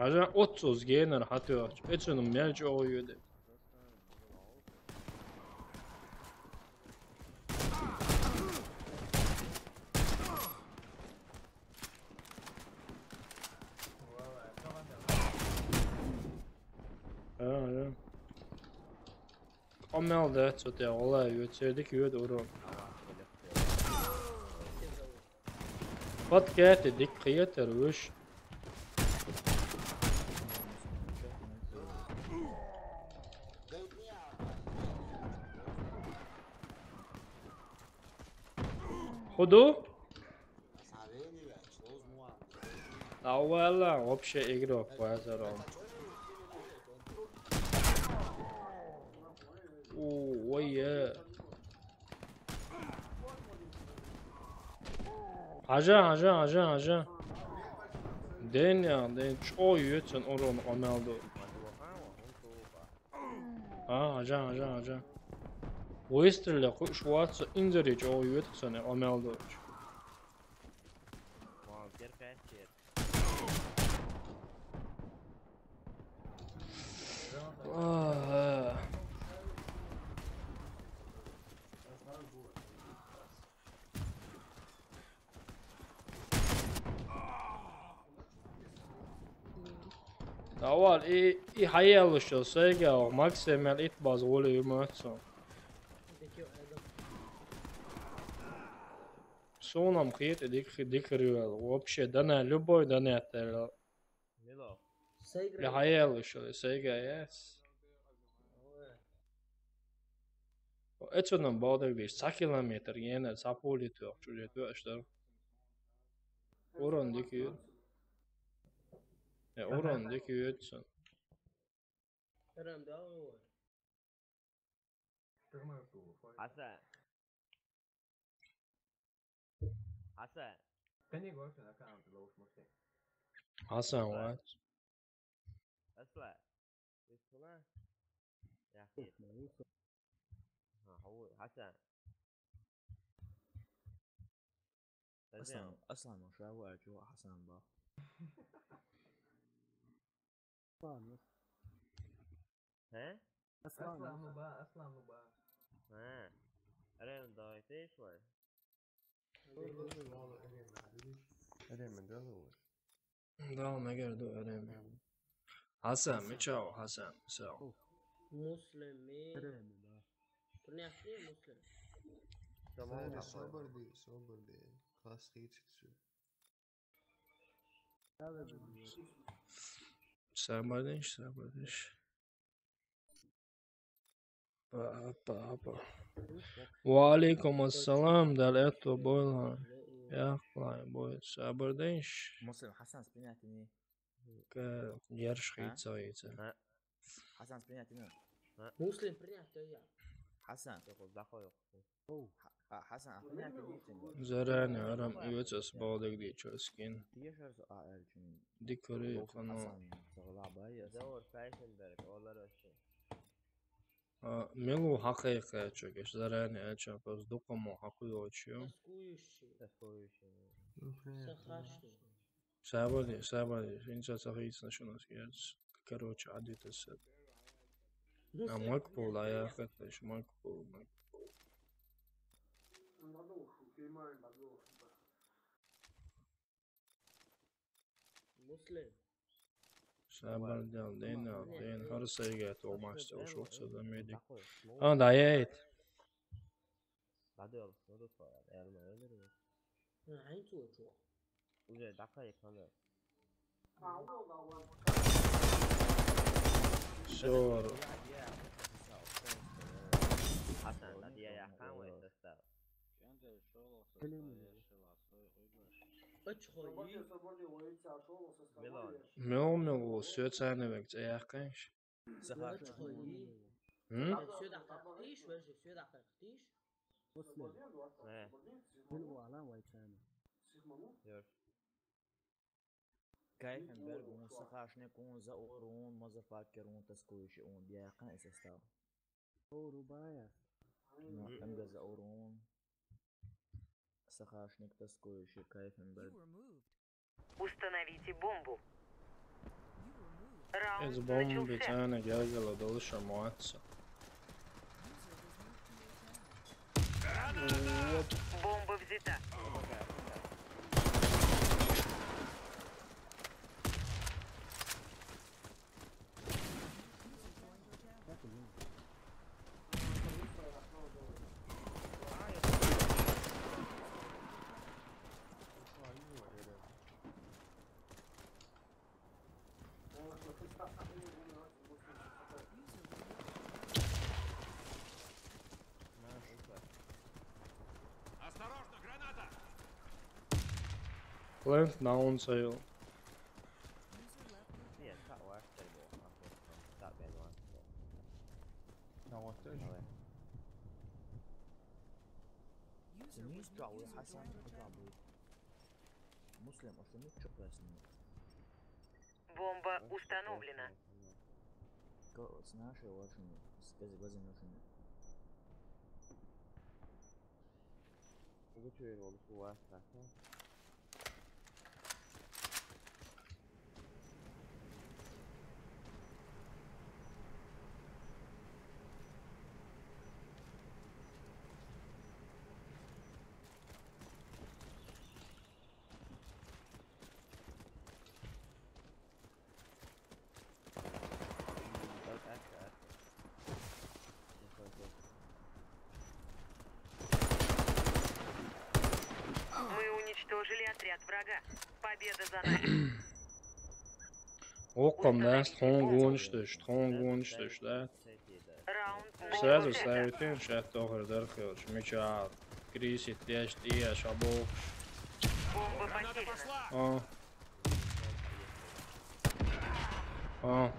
Ajan 30 gener hatıyor. Eçunum melci oyuyordu. Ja. Anmeld det så att jag håller ut så det kul då. Vad kan det kreater وش خدو أولا вообще игрок базаром. Ой я. Ajan. Den çoğu yutsun oron Ronaldo. Ajan. Westerle Schwarz injury çoğu yutsun Ronaldo. أول يحيل الشخصية وماكسيمال يتباز ولي يماتسون سونام خيط ديك ريال вообще دانا любой دانا ترى يحيل الشخصية يس اتونم بعدك ديش 100 كيلومتر يعني سافولي تو شو اشتر ورون ديك Oran det kan ju ut så. Hassan what? اصلا مش هو جو حسن با ها؟ اسلام بقى ها انا ضايت ايش شوي Да, наверное, до время. Hasan, Michao, Hasan, so. Muslim mi? Prenehti Muslim. صبر دي خلاص تيجي Sabadish. Papa. Walaikum assalam دلقته بويلها يا أخلاي بويل Sabadish. مسلم حسن سبيناتني كجرش خيتسايته. حسن سبيناتني Muslim prenehti ya. حسن حسن زراني أرم يوتس بالك دي تشوسكين. دي كوري قناة. دور فايسنبرغ ولا رشي ملو حقيقة تشوكش زراني أشان بس دوقمو حقيقة تشيو. سابادي إنسان صحيح نشون أسياس كروش عدي تسد. مقبول يا أخي إيش مقبول. Muslim. Sabadjan den har sägat om att stå så det med. Det är ett. بعد يلا صدق فاير يا ما يدري عين تو وجا دقائق كمان شور حسن لا دي يا خان ويتستاو ميلو سوت سنة وقت يا أخيش. كيف نبرقون سخاش نكون زورون مزفاكرون تسكويش اون بياقن اسستاو ربايا امجا زورون سخاشник تسكويش كيف نبرق Установите бомбу. Раунд Из бомбы начался. тяна гягала дальше маться. Бомба взята. Plant down sale. Miért? Választásból. Akkor tábén választásból. نواتج Снимись, правый, Хасан, попробуй. Муслим, а что не чё снимет? Бомба установлена. С нашей лошадью, с глазами лошадью. Geçiyorum su varsa. Мы уничтожили отряд врага. Победа за нами. Оком даст тронгунш да. Раунд Сразу начался. ставит ин, шат тохр дархилш, меча, крисит, тяж, тия, шабок. Бомба потеряна.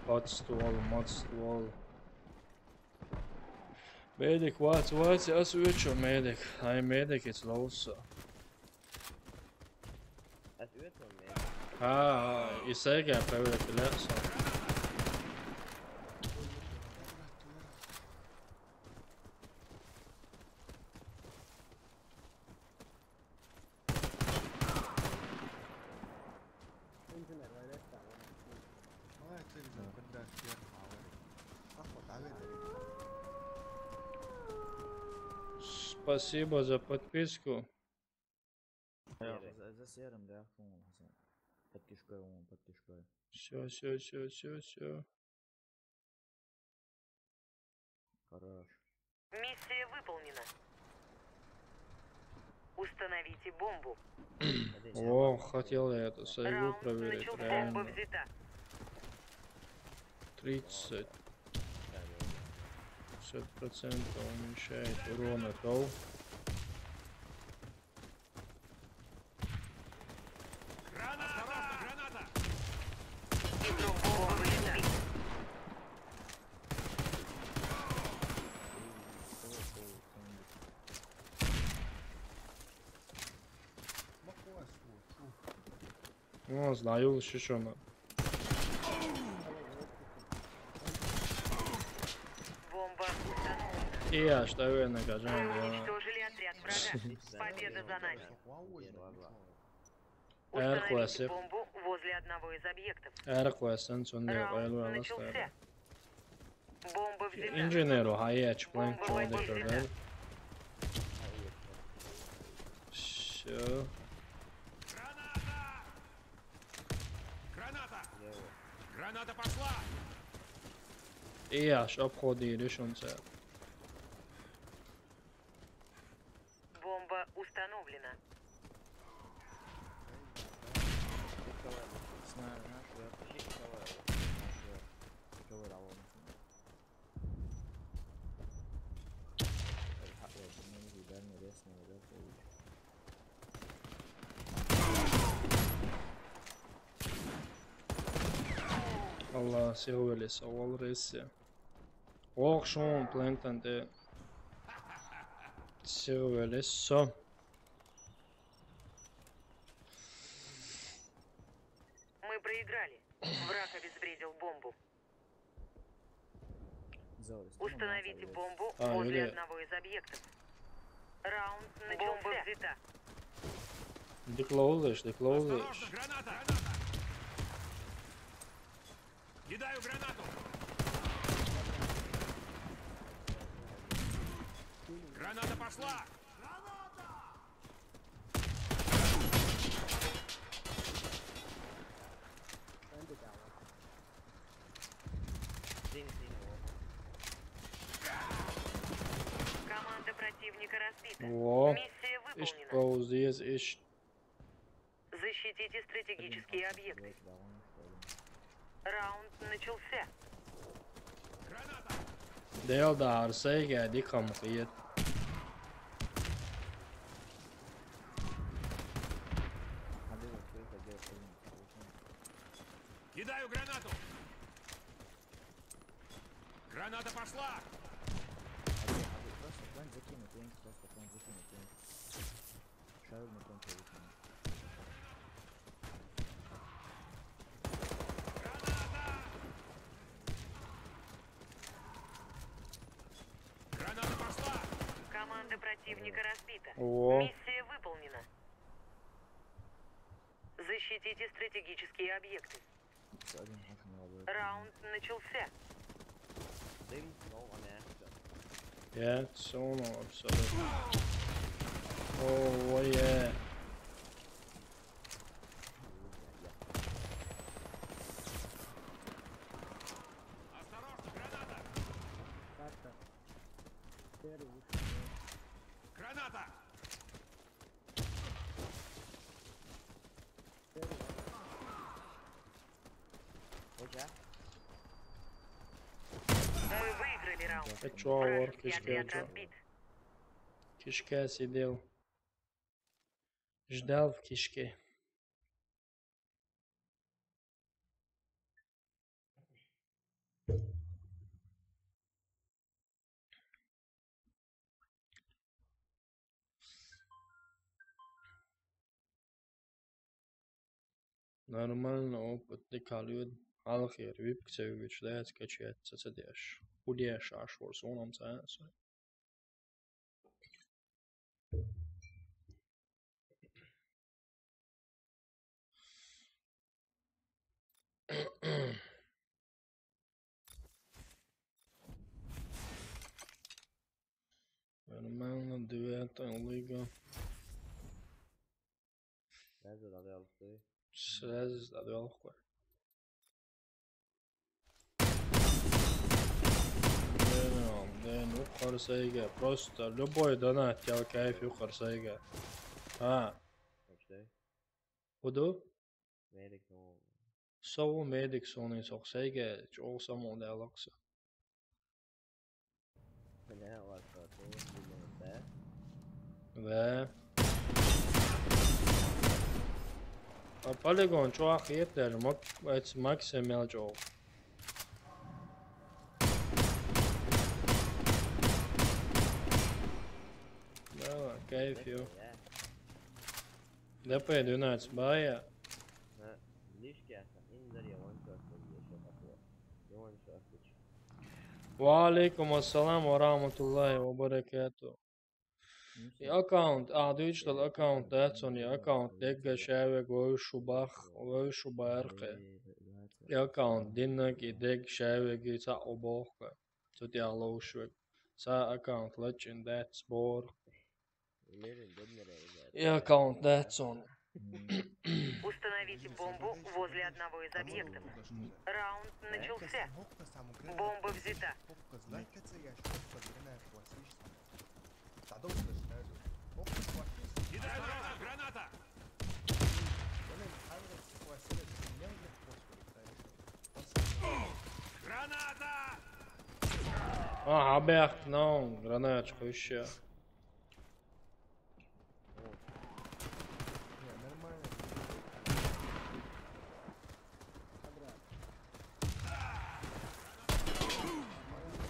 Под ствол. Medic, what, я свечу, medic. Ай, medic, it's losa. И сега проверит леса. ما تلزم قدام كثير حوالي اخبط عليه Спасибо за подписку. За серым, да, Хасан. Под кишкой, под кишкой. Все. Хорош. Миссия выполнена. Установите бомбу. О, хотел я эту сайгу Раунд проверить, начался. реально. Бомба взята. 30% уменьшает урона тол. Игрок бомба взята. ما قوة شوف Ну, знаю, еще на. Бомба установлена. И я что на Мы каждом уничтожили отряд врага. Победа за нами. Эркласс. Установите бомбу возле одного из объектов. Эркласс, он не Раунд понял, начался. Бомба взята. Инженеру хаяч план Бомба чёрный взята. да? Все. Граната пошла! И аж обходи решился. Бомба установлена. Allah sevgili savol reisi. Окшон плентанде. Sevgili so. Мы проиграли. Враг обезвредил бомбу. Установите бомбу возле или- одного из объектов. Раунд начался. Бомба взята. Деклоузиш. Кидаю гранату! Граната пошла! Команда противника разбита. Во. Миссия Ist выполнена. pausiert, ist. Защитите стратегические объекты. Раунд начался. Del daar zeker, die kan nog hier. Кидаю гранату! Граната пошла! Просто план закинуть, просто план закинуть. Шаурма план закинуть. Граната пошла! Команда противника разбита. О. Миссия выполнена. Защитите стратегические объекты. Раунд начался. Ja, zo'n absoluut. Oh yeah. Граната! Мы выиграли раунд. Печор, Вражеский кишке, отряд разбит. кишке сидел. Ждал в кишке. Нормально опыт декалюд. Алхер, випкцевич, да, скачать, цедеш. Удеш, аж форсоном ценса. Нормально, 9-я лига. Срез да легко. Да, ну харсайга. Просто любой донат я кайф у харсайга. А. Буду? Сову медик соны соксайга, чол самон да лакса. Да. А полигон чуах етер, максимал жол. Да, кайф ю. Depēd runāts bājā. Waalaikum assalam wa rahmatullahi wa barakatuh. Account, digital account, that's on your account. Degga shave go shubarke. Account dinna ki deg shave gi sa oboka. So dia loshwe. Sa account legend that's bor. Account that's on. Установите бомбу возле одного из объектов. Раунд начался. Бомба взята. Кидаю граната! Граната! Абех, no, гранаточку еще.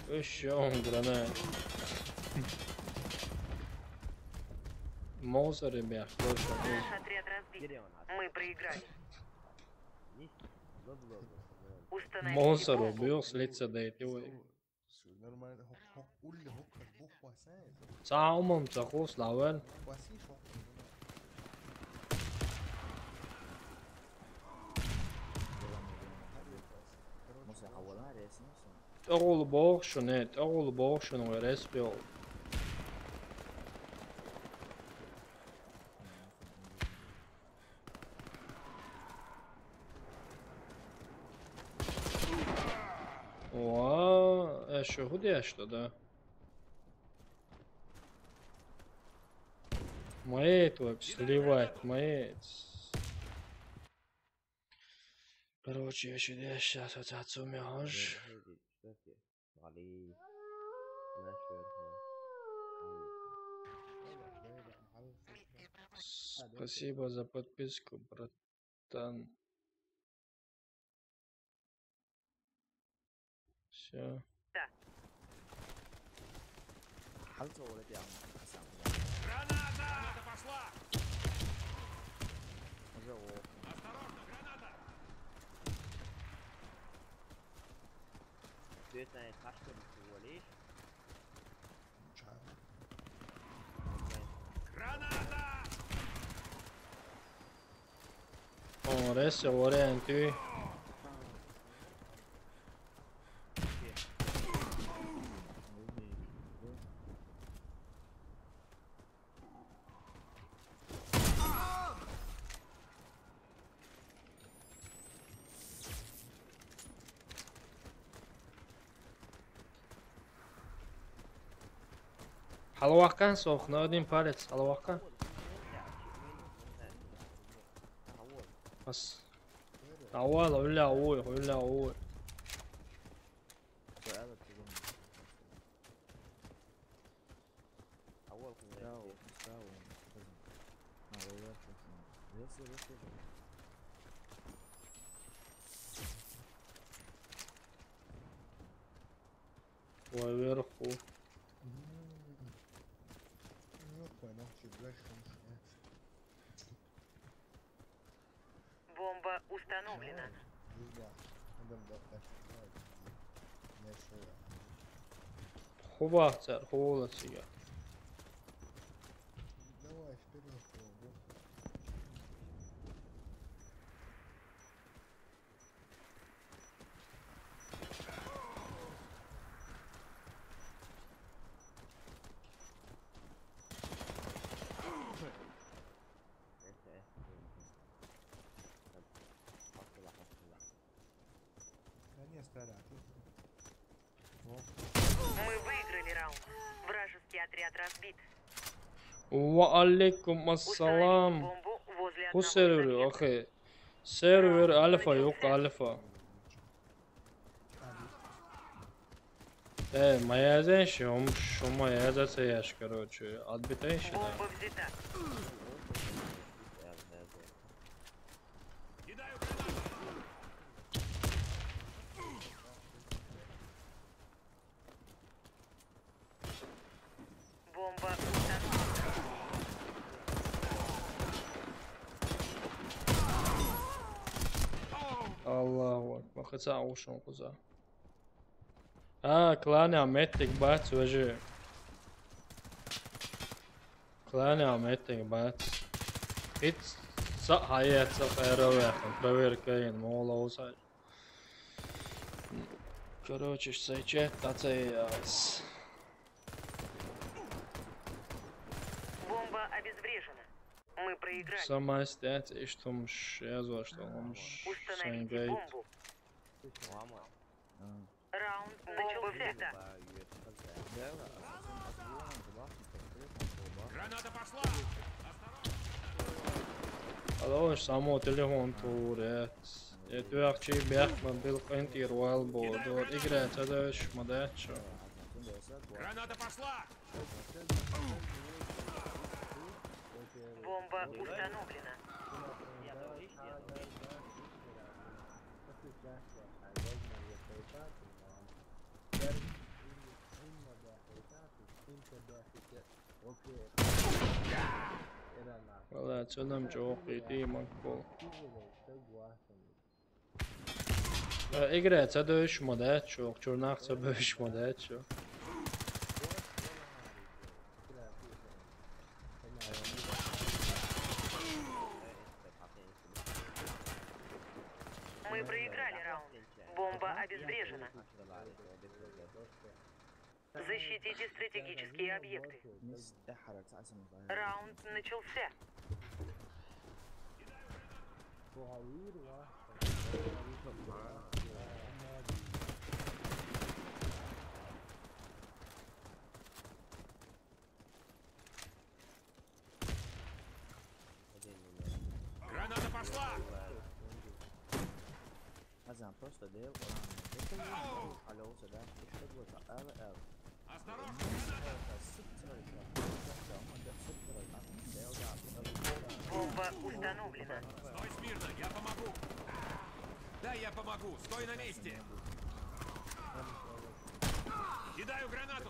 Еще он гранат. Моза, ребят, слушай. Наш отряд разбит. Мы проиграли. Установите Моза бомбу. убил с лица дейтивой. Салмон, цахус, лавен. Oğlu boğuşun et. Oğlu boğuşun ve resmi ol. Oha, що гудеш да? Маэт вообще сливать, маэт. Короче, я сейчас вот отсумеешь. Спасибо за подписку, братан. Все. Да. Граната пошла! Осторожно, граната! Ты на этаж что ли лишь? Граната! О, ресо, варианты. Халвакан сох, на один палец, халвакан. بس تعوض قول لي عوي قول لي عوي ويرخو Бомба установлена. خوب اختر خوب سیگار Мы выиграли раунд. Вражеский отряд разбит. وعليكم السلام Бомбу возле هو одного из سيرفر объектов. اخي سيرفر الفا يوق الفا ما يازنش هم شو ما يازنش короче отбитаешь да Бомба взята. Кидаю гранату! Бомба установлена. الله اكبر خسا وشون خسا كلاني عمتك بات وجه كلاني عمتك بات هيت صح حياة صح روح проверь كاين مولا وصل короче сейчас тацеяс Бомба обезврежена. Мы проиграли. Самая статья, что я знаю, что он Установите бомбу. Раунд начался. Граната пошла! Алло, само телефон турет. Это вообще бяхман был кентир уэлбо. Дор играть, это ж модачо. Граната пошла! Бомба установлена. والله تسلم جوقي دي مقبول играть, это ж модачо. Чернах это ж модачо. Мы проиграли раунд. Бомба обезврежена. Защитите стратегические объекты. Раунд начался. Граната пошла! Азам просто дел. Бомба установлена. Стой смирно, я помогу! Да, я помогу! Стой на месте! Кидаю гранату!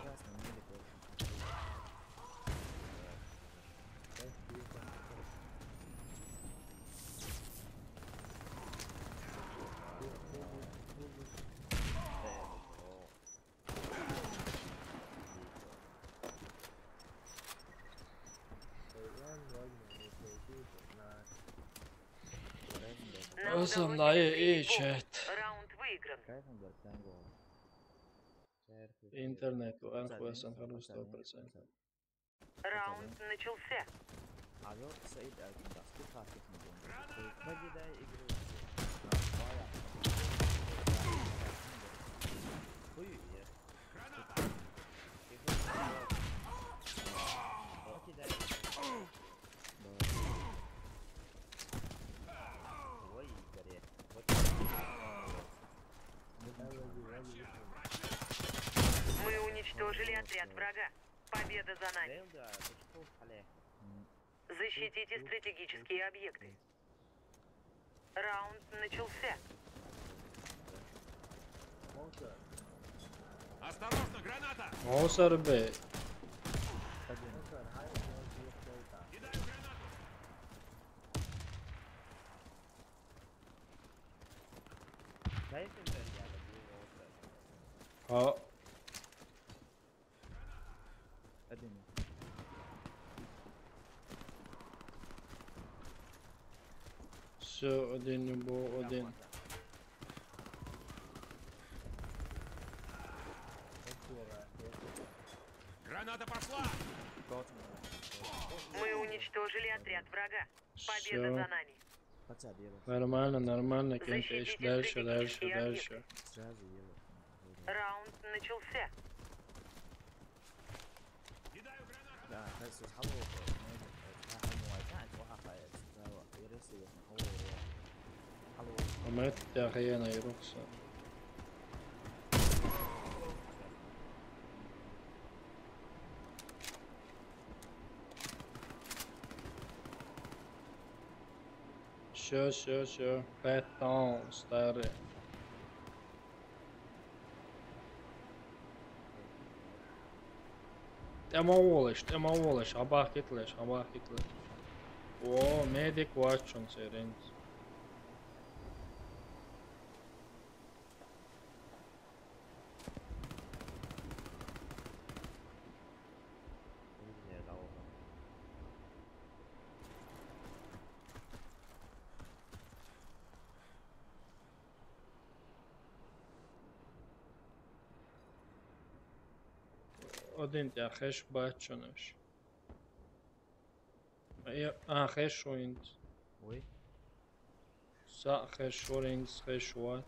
Основная чат. Раунд выигран. Интернет, НХС, 100%. Раунд начался. Алло, Саид, Мы уничтожили отряд врага. Победа за нами. Защитите стратегические объекты. Раунд начался. Осторожно, граната! Мусор Б. Кидаю гранату! А. Все, один був один. Граната пошла! Мы уничтожили отряд врага. Победа Всё. за нами. Нормально, нормально, Кентиш. Дальше, дальше, дальше. Раунд начался. Кидаю гранату! Да, ومات خيانة يرخص. Все, Пэтон, старый. Темоволиш, абах китлеш. О, медик вачун серент. Один я хеш бачунеш. А хеш уинт. Ой. Са хеш уинт, хеш ват.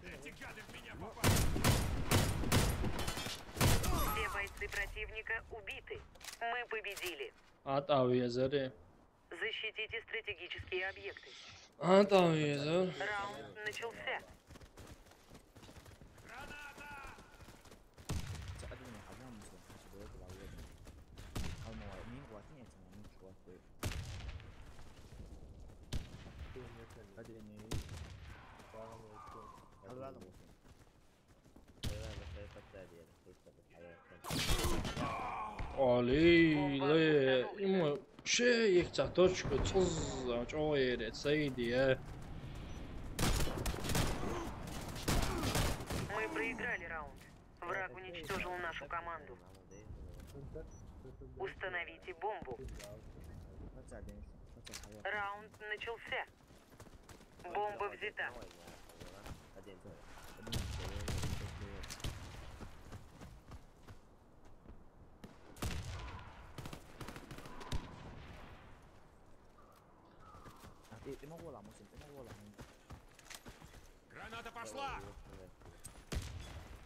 Эти гады в меня попали! Все бойцы противника убиты. Мы победили. Атавиезери. Защитите стратегические объекты. Атавиезер. Раунд начался. Али, ему ще их точку цуз, чого ерет, сейди, проиграли раунд. Враг уничтожил нашу команду. Установите бомбу. Раунд начался. Бомба взята. Граната пошла!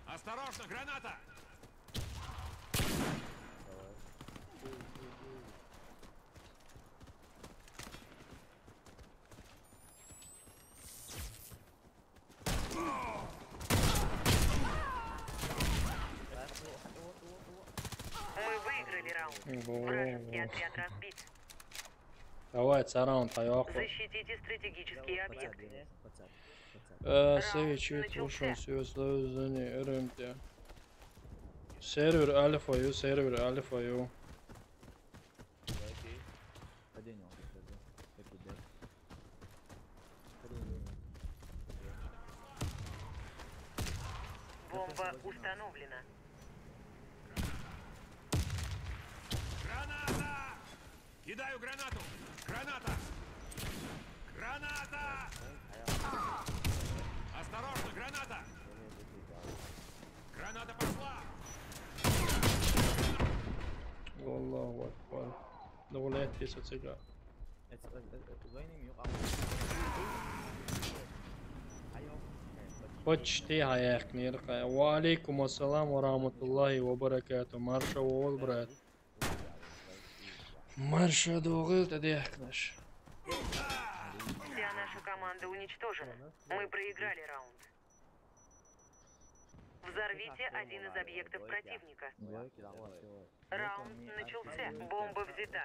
Осторожно, граната! Мы выиграли раунд. Вражеский отряд разбит. Давайте раунд поехал. Защитите стратегические объекты. Seviye ушел все сложные РМТ. Сервер альфа-ю, сервер альфа-ю. Бомба установлена. Граната! Кидаю гранату! Граната! Граната! Осторожно, граната! Граната пошла! Allahu akbar. Dåligt så tycker jag. Почти хаяк нирка. Ва алейкум ассалам ва рахматуллахи ва баракату. Марша вол, брат. Марша долгыл тадехнаш. Вся наша команда уничтожена. Мы проиграли раунд. Взорвите один из объектов противника. Раунд начался. Бомба взята.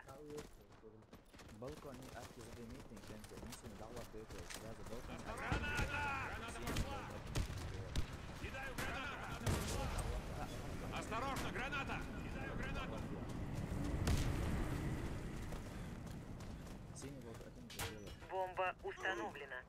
Кидаю гранату! Осторожно, граната! Кидаю гранату! Бомба установлена.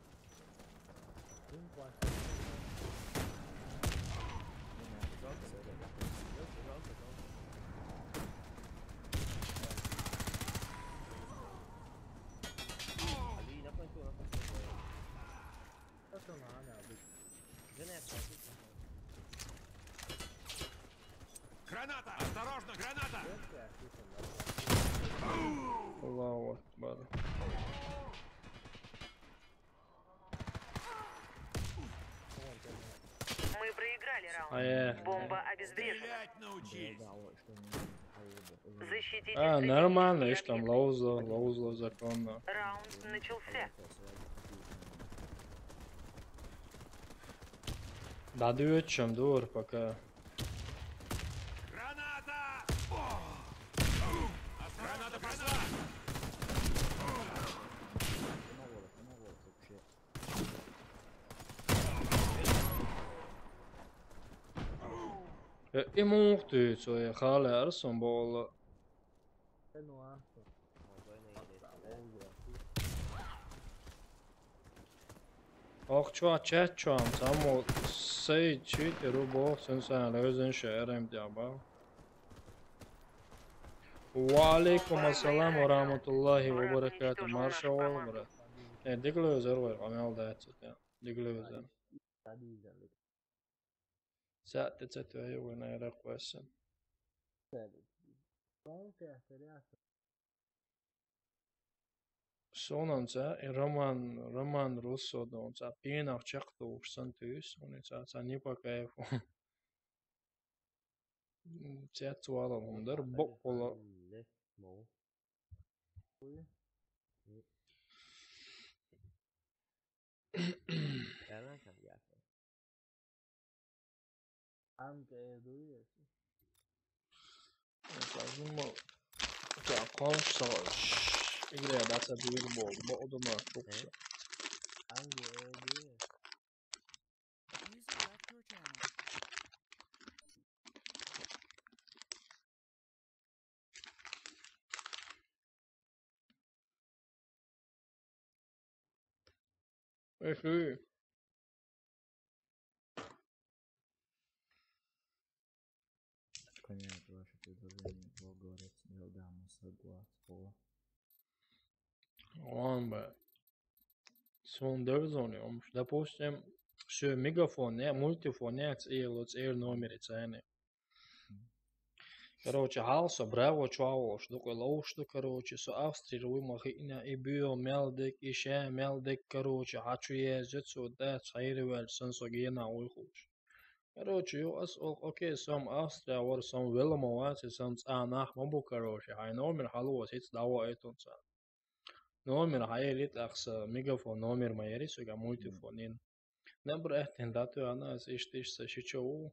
Граната! Осторожно, граната! Аллаху акбар. Мы проиграли раунд. Бомба обезврежена. Стрелять научись! Защитите Нормально, стратегические ишь там объекты. лауза законно. Раунд начался. Дадуечем, дур, пока. Граната! Граната пошла! Emot ut så är Kalle som boll. Och chat şu an tam say cheat robot sen özün şerim diaba. Wa alaikum assalam wa rahmatullahi wa barakatuh. Marsha wal brat. Diglozer var kanal da ya. Diglozer. Saatte tätä ei ole näin rakvaissa. Sonunca Roman Russo'da onca pienach çaktı uçsan tüys. Onu sen ne bakayım. Chat sualım hundur. Bok ola. Lazım ya konuşsa. İgre dasa bir bol. Bu odama çok güzel. Hey. принять ваше предложение, Волгорец, Велдаму, Согласова. Он бы. Son dövzoniyormuş. Допустим, все, мегафон, не, мультифон, не, эр номер цены. Короче, halso, bravo, čauloš, doko lauštu, короче, со Австрии махина и био мелдик, и ше мелдик, короче, хочу ездить сюда, цайривель, сенсогена уйхуш. Короче, окей, сам Австрия, вот сам Веломовец, и сам Цанах, мобу, короче, хай номер, халуас, хиц дава этунца. Номер, хай рит, ахса, мегафон, номер, майери, суга, мультифонин. Набрехтен, дату, она, иштишься, шичоу.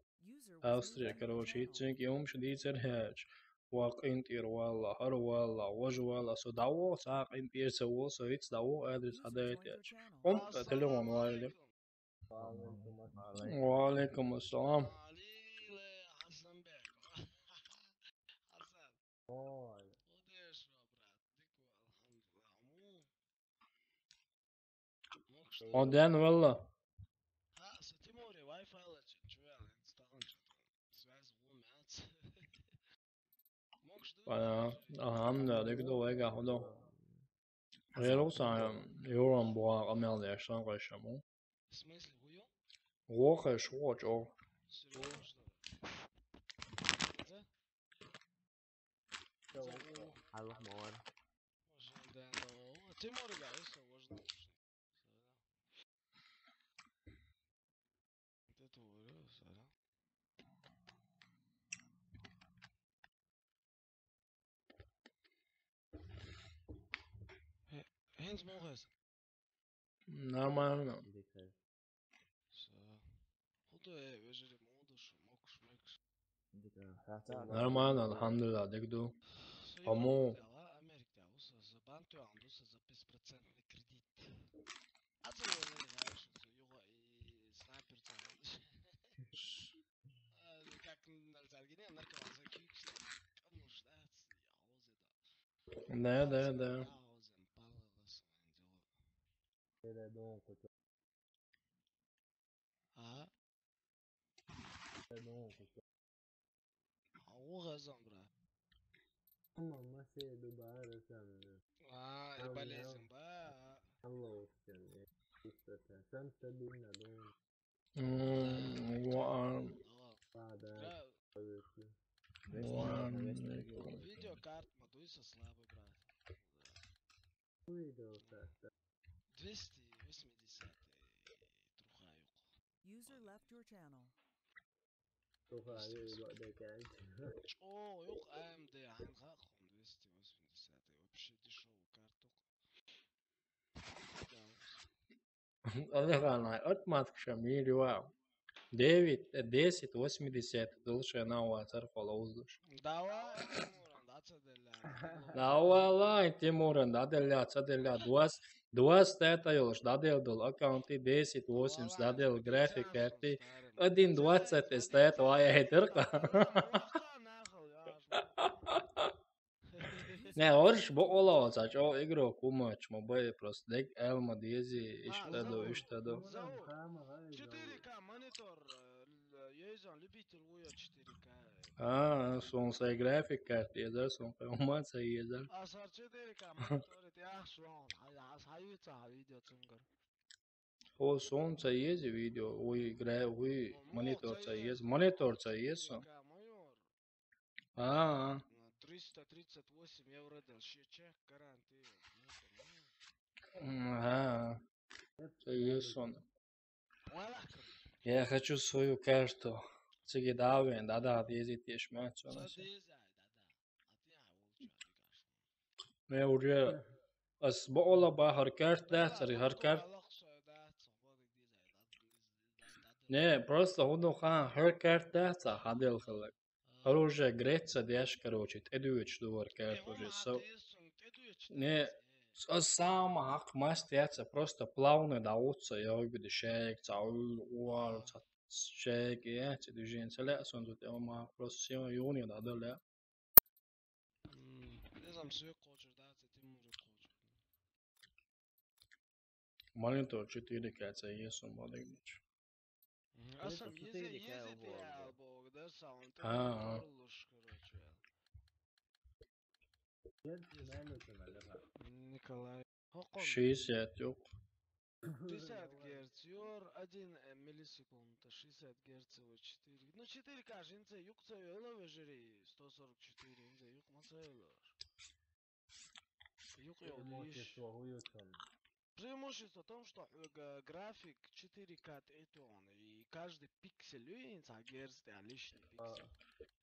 Австрия, короче, итцинг يومش دي ترهاج واق انتير والله هر والله وج والله سو دعوة ساق انتير سوو سو هيتس دعوة أدرس هدايتاج تليفون والدك وعليكم السلام ودان والله det går jag har då. Jag låtsas göra en bra anmälan där så jag ska må. В смысле, хуё? Råkar svårt och Серьёзно? Allah mor. Timur gaisa важно. Это вырос, да? Hens morges. Нормально. Худы вежери модуш, мокш мекш. Нормально, алхамдулилlah, дегду. Кому? Америка, за банку андуса за 5% кредит. А ты его не знаешь, что юга и снайпер там. Как на Заргине, на Казахе, кому ждать, Да. А? Угазом, брат. Мама седу бара самая. И болезнь, ба. Allah olsun. Sen stabilna don. Видеокарт Мадуиса слабый, брат. Видеокарта. 280 трухаюк. User left your channel. Трухаю بعد كان. О, юк AMD ангах 280 вообще дешевую карту. Олега, отматка шамили, вау. 9, 10, 80, дольше на уатер фолоуздуш. Давай, Тимуран, dadeļā, cadeļā, dos tētajos, dadeļdul akaunti 10, 8, dadeļ grafikērti, 1,20 tēta vajag turka. Не, орш бо олаваца, чо игру кумач, мобай просто дег элма диези, иштаду. 4К монитор, Езон, любитель уя 4К. Сонсай график карты, езер, сонсай умаца езер. Асар 4К монитор, я сон, сайуца видео цунгар. О, сонца ези видео, уй игра, уй мониторца ез, мониторца езсон. 338 евро дал чек гарантии. Езсон. Я хочу свою карту. Цигидавен, да, ездить ешмать. Я уже сбола ба харкарт датари харкарт. Не, просто худохан харкарт дата хадел халак. Оружие Греция дяш, короче, эдуич дуар карт уже. Не, сам хак мастяца просто плавно даутся, я увидел шейк, цаул, уал, шейк, я те движение целя, сон тут я ма просто сема юни дадаля. Не знам свой кочер, да, ты можешь кочер. Монитор 4К есть он молодец. Asam ездит я, бог, да, сам, ты лучше, короче. Николай. 60 yok. 60 Гц, 1 миллисекунда, 60 Гц, 4. Ну 4К, инце, юкца, елове жири, 144, инце, юк мацайлар. Юк лишь. Преимущество в том, что график 4К это и каждый пиксель инца Гц, это лишний пиксель.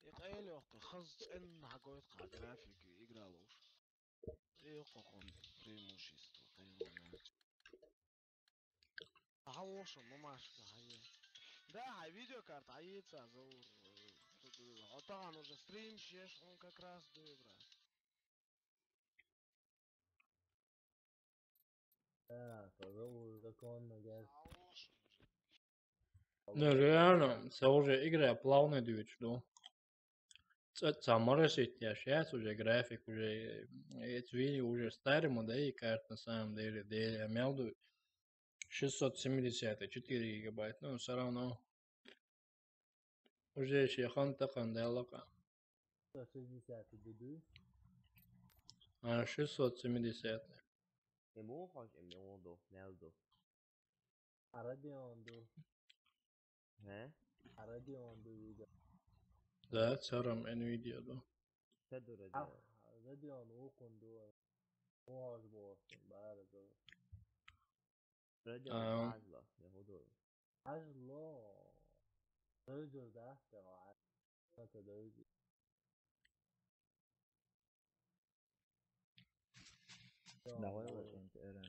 И легко, хаз эн нагоет график играл уж. И каком преимущество, конечно. Хорошо, мамашка, да, видеокарта, яйца зовут. А там уже стрим, чеш, он как раз добра. Ну реально, это уже игра плавно идет, что. Самое сейчас уже график, уже эти видео уже старые модели карт на самом деле, я имел в виду 670, 4 гигабайт, ну все равно. Уже еще ханта ханделака. 670. Ему хочешь мелду, мелду. Да, царам Nvidia, да. Давай возьмем РН.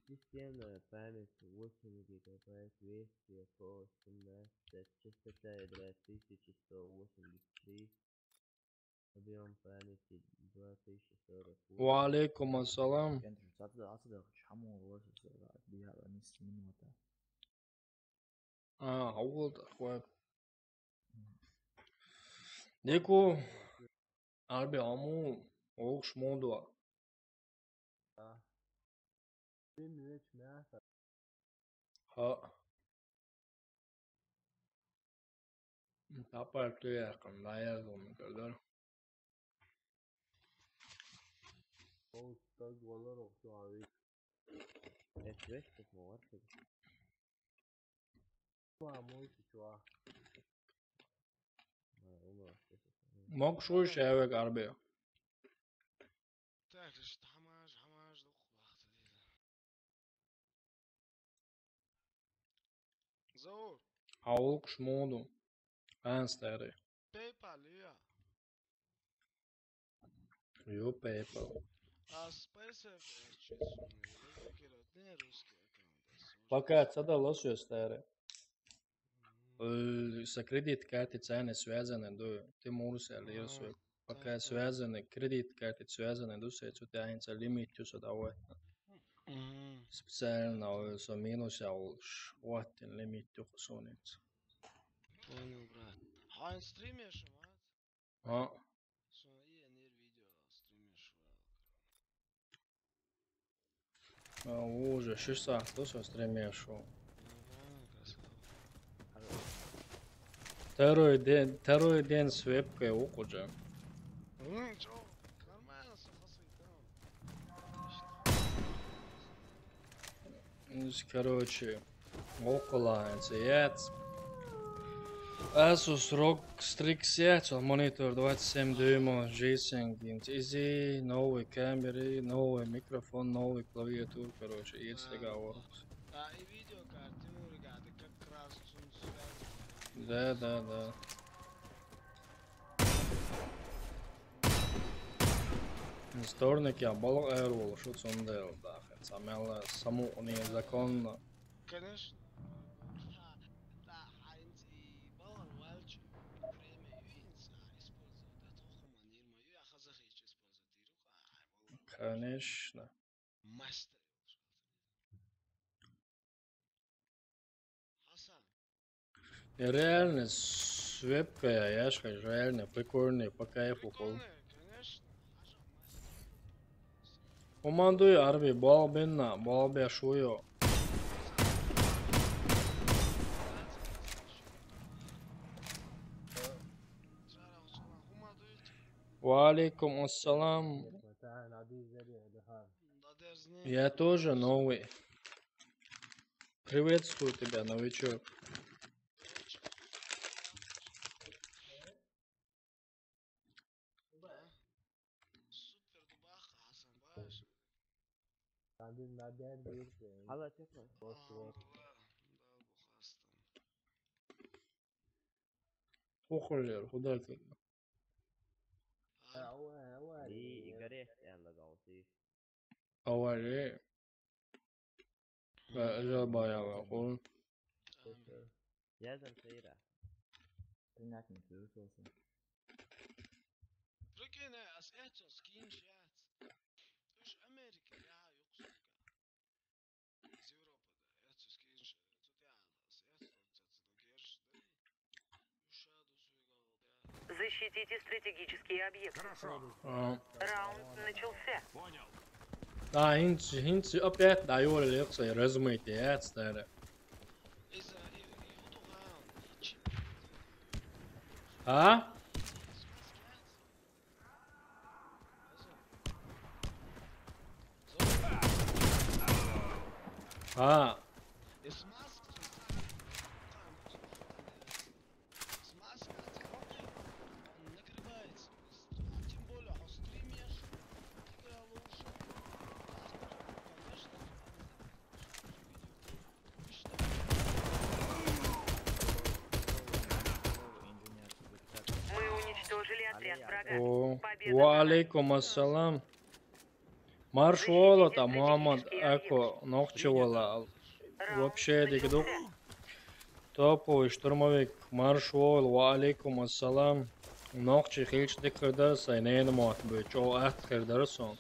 Системная память 8 гигабайт, версия по 17, частота ядра 1183, объем памяти 2040. Валейкум ассалам. Вот такой. Деку, арби аму, олш модуа. Ха. Tapar tu ya kan layar donu kadar. FPS посмотр. Мог шуй шевек арби. Так, значит, хамаш, дух вахта дейді. Заур. Олш моду. Ан старый. PayPal, я. Ю PayPal. А с PaySafe честно, не русский аккаунт. Пока цада лошо старый. Sa kredit karticane связаны до ты можешь алирсу. Пока связаны кредит карты связаны до се что тянется лимит что давай. Специально со минус алш. Вот лимит то сонец. Понял, брат. А стримишь, мат? А. Смотри, нет видео, стримишь. Уже 6 саат то со стримишь. Второй день с вебкой окуда. Ничего, нормально, короче, около яц. Asus ROG Strix яц, монитор 27 дюймов, G-Sync, Easy, новый камеры, новый микрофон, новый клавиатур, короче, есть договор. Да, и видеокарты, ну, ребята, как раз связаны. Да. Сторник я бал эрвол, что цундел, да, самела саму незаконно. Конечно. Да, Хайнц и Балар Уэлч время юинца используют. Это хуманир мою, я хазахич использовать. Конечно. Мастер. Хасан. Реально с вебкой, я ж реально прикольный, по кайфу. Прикольный, конечно. Командуй арби, бал бенна, бал бе шуё. Валейкум ассалам. Я тоже новый. Приветствую тебя, новичок. Ухолер, куда ты? Авария. Özel bayağı oğlum. Yazın seyre. Dinlerken kırık olsun. Прикинь, اسئله скриншот. Уж Америка, я юксука. Из Европы, да, это скриншот. Тут я, Защитите стратегические объекты. Раунд начался. Понял. Да, hints опять даю лекции, размытые, это старое. А? А. Валейкум ассалам. Маршвола там Мухаммад Эко Нохчевола. Вообще дегду. Топовый штурмовик Маршвол. Валейкум ассалам. Нохчи хилч декрда сайнен мот бы. Чо ахт кирдарсон.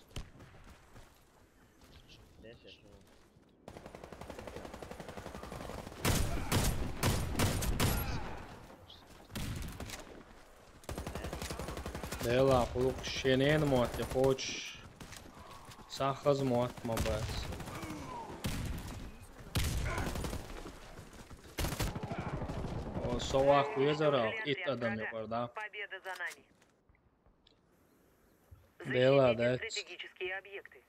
Дела, полук шенен мот, я поч сахаз мот мабас. О, совах уезарал, ит адам yapar da. Победа за нами. Дела, да. Стратегические объекты.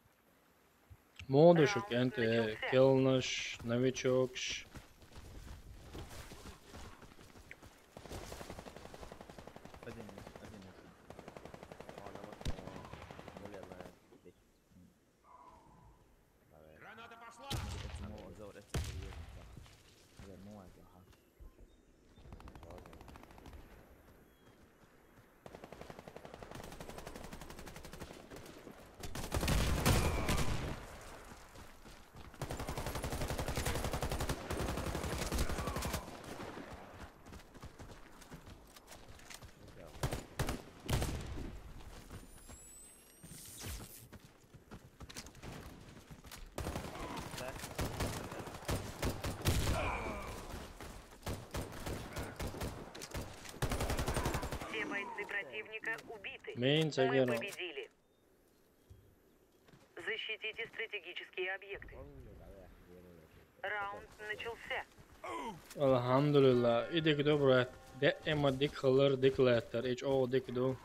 Молодышек, энте, келнаш, новичокш. Противника убиты. Мы победили. Защитите стратегические объекты. Раунд начался. Alhamdulillah. İdik do brat. De ema dik khalar dik later. Hiç o dik do.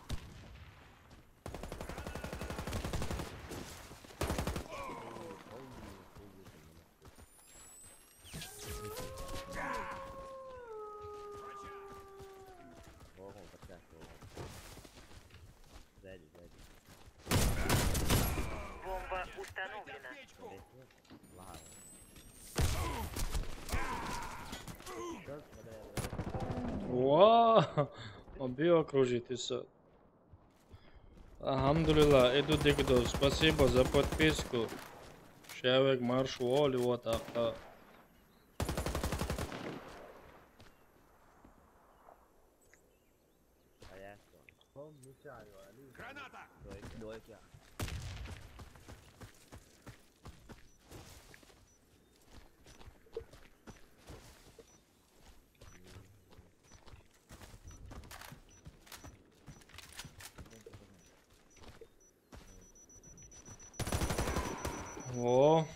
Бомба установлена. Вау! Убил окружите все. Alhamdulillah. Иду dik do. Спасибо за подписку. Человек марш воли вот так. Граната! Двойки. О.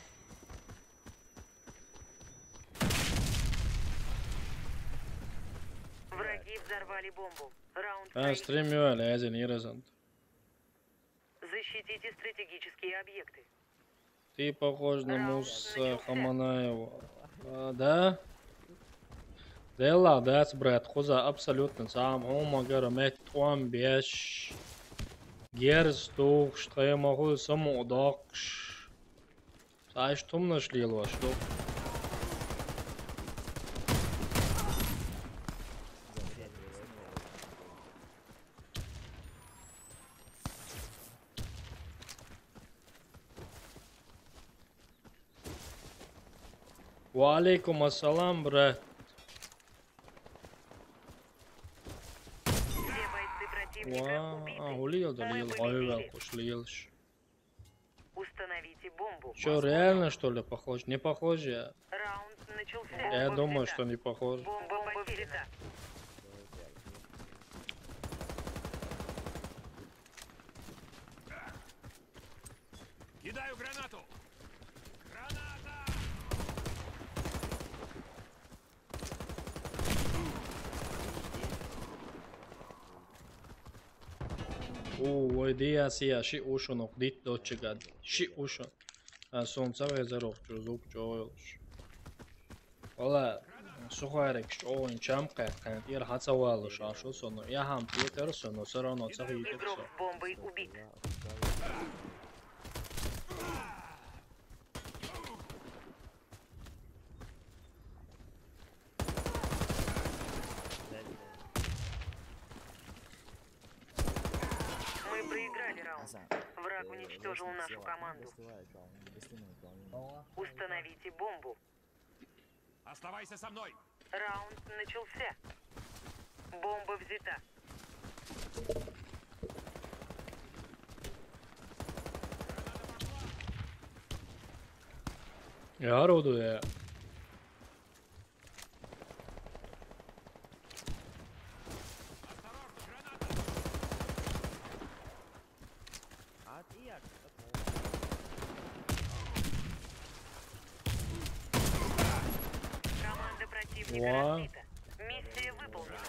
Враги взорвали бомбу. Раунд Стримю, лезен, не резант. Защитите стратегические объекты. Ты похож на Муса Хаманаева. Да? Дела, да, брат, хоза абсолютно сам. Ома гарамет туам беш. Герз тух, что я могу саму удакш. Знаешь, тум нашли ло, что? Валейкум ассалам, брат. Установите бомбу. Что, реально что ли похож? Не похоже? Раунд начался. Я думаю, что не похож. Бомба потеряна. Кидаю гранату! Ой, диасия, ши ушонок, дит дочегад. Ши ушон. Солнце везерок, чузук, чойлш. Вала, сухарик, что он чамка, kan ir hacawalo шашу соно. Я хам Питер соно, все равно цаги Игрок с бомбой убит. Мы проиграли раунд. Враг уничтожил нашу команду. Установите бомбу. Оставайся со мной! Раунд начался. Бомба взята. Я орудую. Команда противника разбита. Миссия выполнена.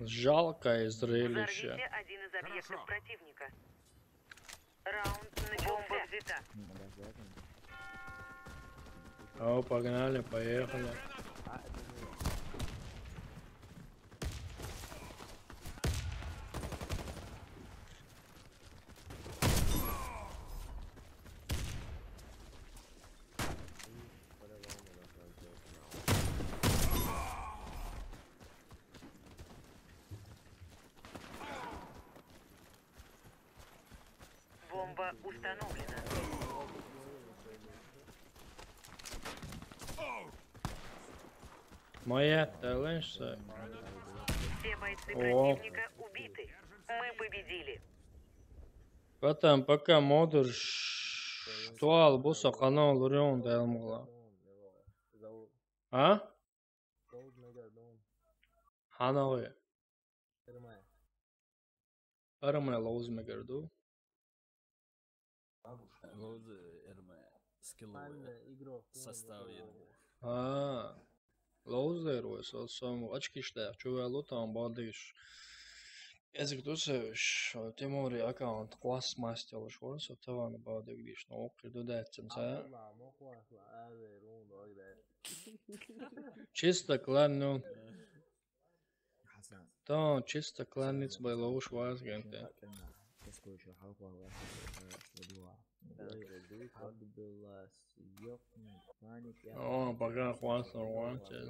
Жалкое зрелище. Взорвите один из объектов противника. Раунд начался. Бомба взята. О, погнали, поехали. Бомба установлена. Моя таланта. Все бойцы противника убиты. Мы победили. Потом пока модер туал буса канал лурион делмула. А? Ханауи. Армая лоуз мегарду. Лоуз эрме скилл составлен. Лоузер сам очки штэ. Чувало там бадыш. Ezek dusevš, Timori akaunt klases mastela šoras, tavana bauda grīš no okļa dudēcam cē. Čista klanu. Tā, čista klanic vai laušu vāzgantē. O, pagā klasa vāncēs.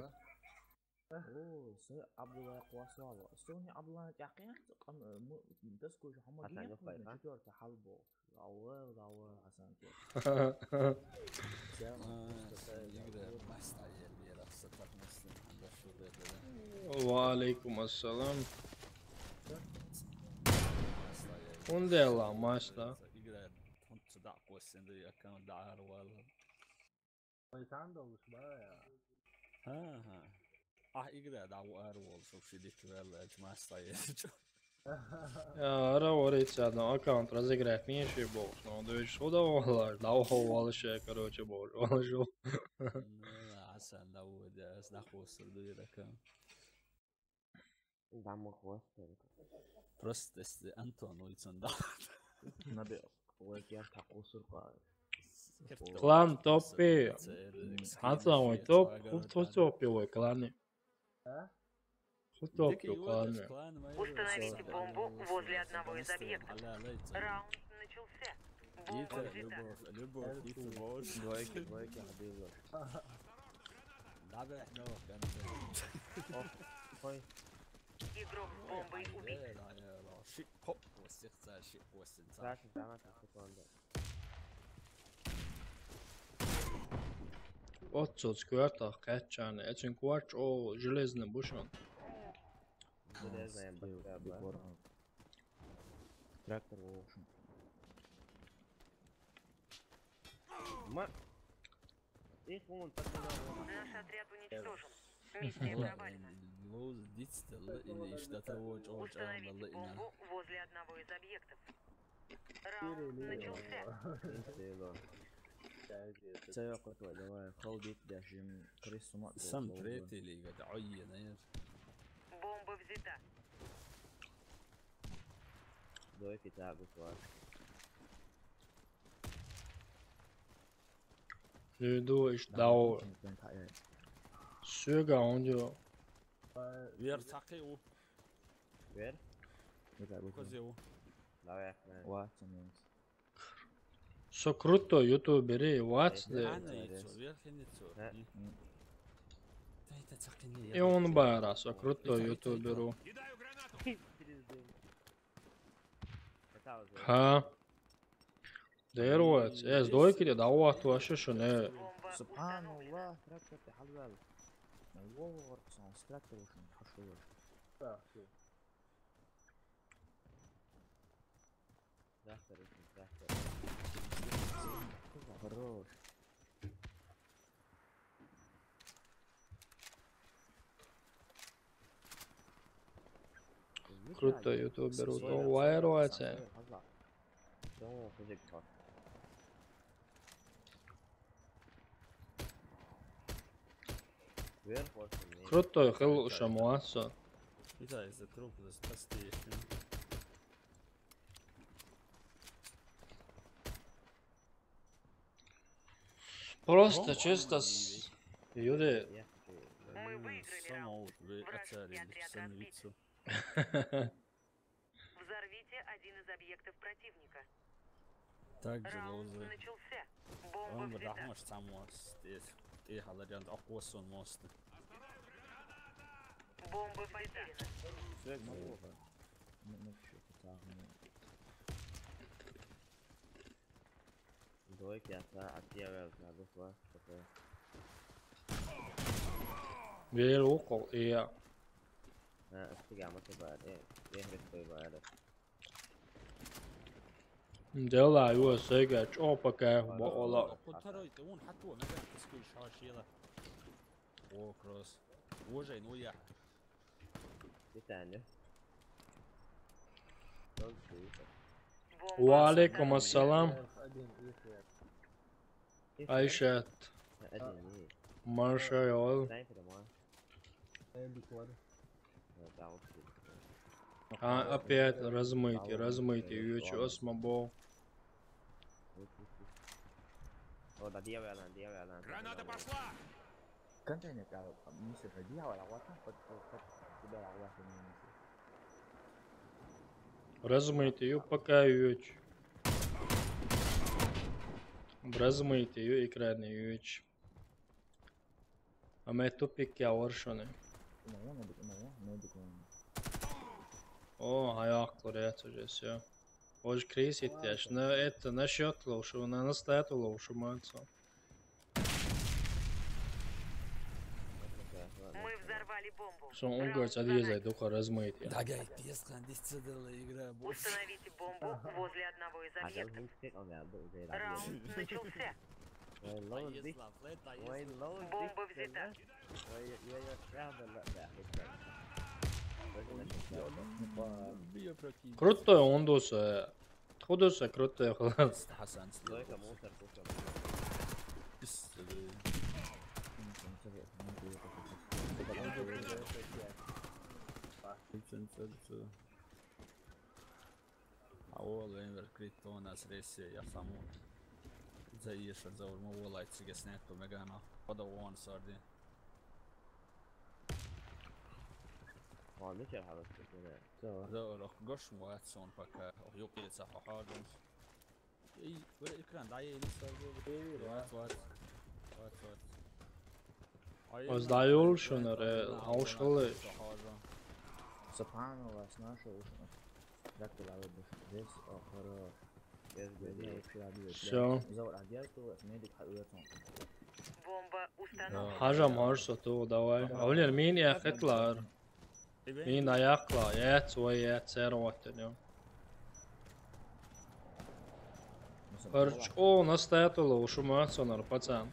Abdullah Qaswala. Stoni Abdullah Taqiq qam tasku huma gina shujor tahalbo. Dawa Hasan. Wa alaikum assalam. Undela maçta. كنت دعوة السندري أكاونت دعار والله. يتعندوا شوية. ها. يقدر دعوة أروال شوف شديك ولا جماعة صاير. говорится, одно аккаунт разыграть меньше бог, но то есть сюда вала, вообще, короче, бог, вложил. عسل لو ده نحو السردية لكن دعم خواستر Просто если Антон Ульсон да. Надо я так усурка. Клан топи. Антон топ, кто топи ой кланы. Кто топи кланы. Установите бомбу возле одного из объектов. Раунд начался. Бомба взята. Любовь, любовь. Двойки, حبيبي. لعبة احنا كان Игрок с бомбой убит. شيء هوب واستخسار شيء واستنساخ. Краще прямо так секунду. Отцот сквертах качан, этим кварч о железным бушон. Железная бомба. Трактор волшин. Их вон Наш отряд уничтожен. Миссия провалена. Установите бомбу возле одного из объектов. Раунд начался. سيقط ودواء خوديك داشم كريس وما سم تريتي اللي قاعد عين Бомба взята. Двойки тягу свар. Люду иш дау. Söga ondio. Вер تحقيقه Вер? كوزيو Давай. واتسون So kruto youtuberi what's the И он бара, so kruto youtuberu. Ha. Дервац, с дойки да дават вообще что не. سبحان الله تركت حلوة نور صان ستراكتور وش حشور فروش Kruto youtuberu, to вайруаце. Крутой хил шамуаса. Да, из-за трупа спасти. Просто чисто с Юрий. Мы выиграли раунд. Вражеский отряд разбит. Взорвите один из объектов противника. Также Раунд лозы. начался. Бомба Он взята. برحمش تعموس ايه على جنب اقوى صون موست Бомба потеряна. Двойки отъявляют надо свар. Веру кол я. استقامة بعد يهرب بعد. Дела его сега чопака бола. ترى يتون حتى هو مثلا تسكوي شاشيله وكروس وجاي نويا ثانية. وعليكم السلام. Айшат. Марша йол. А опять размытый, ючу осмобол. Граната пошла! Контейнер, миссия пробила, а вот так вот куда лаваха не Размытый, пока юч. Размытый, ю экранный юч. А мы тупик я воршоны. О, ayakları yatacağız ya. Hoş kriz ihtiyaç. Ne это насчет лучшего, на настоят лучшего отца. Мы взорвали бомбу. Son угорц отъезжает духа размытия. دقايق يسخن دي تصدر يقرا Установите бомбу возле одного из объектов. Раунд начался. Бомба взята. Крутой он доса. خودش کروته خلاص. حسن ذلك موتر كوكب أول وين كريتو ناس ريسي يا سامو زي يشر زور مو والله تسجى سنيتو مجانا هذا وان صار دي ليش الحرس كده زور قش مواتسون بكا يوقي صح حاجة اي ولا إكران دعيه لسه وات Az dajul šunare, auškali. سبحان الله سناشو وشنو ركب على بس آخر Все. زور عدياتو اسميدك حقيقتهم Бомба установлена. Haja marsa tu, давай. Avlir min yakıtlar. Min ayakla, yet ve yet servatten ya. Hırç o nasıl yatılı o şu muat sonar paçan.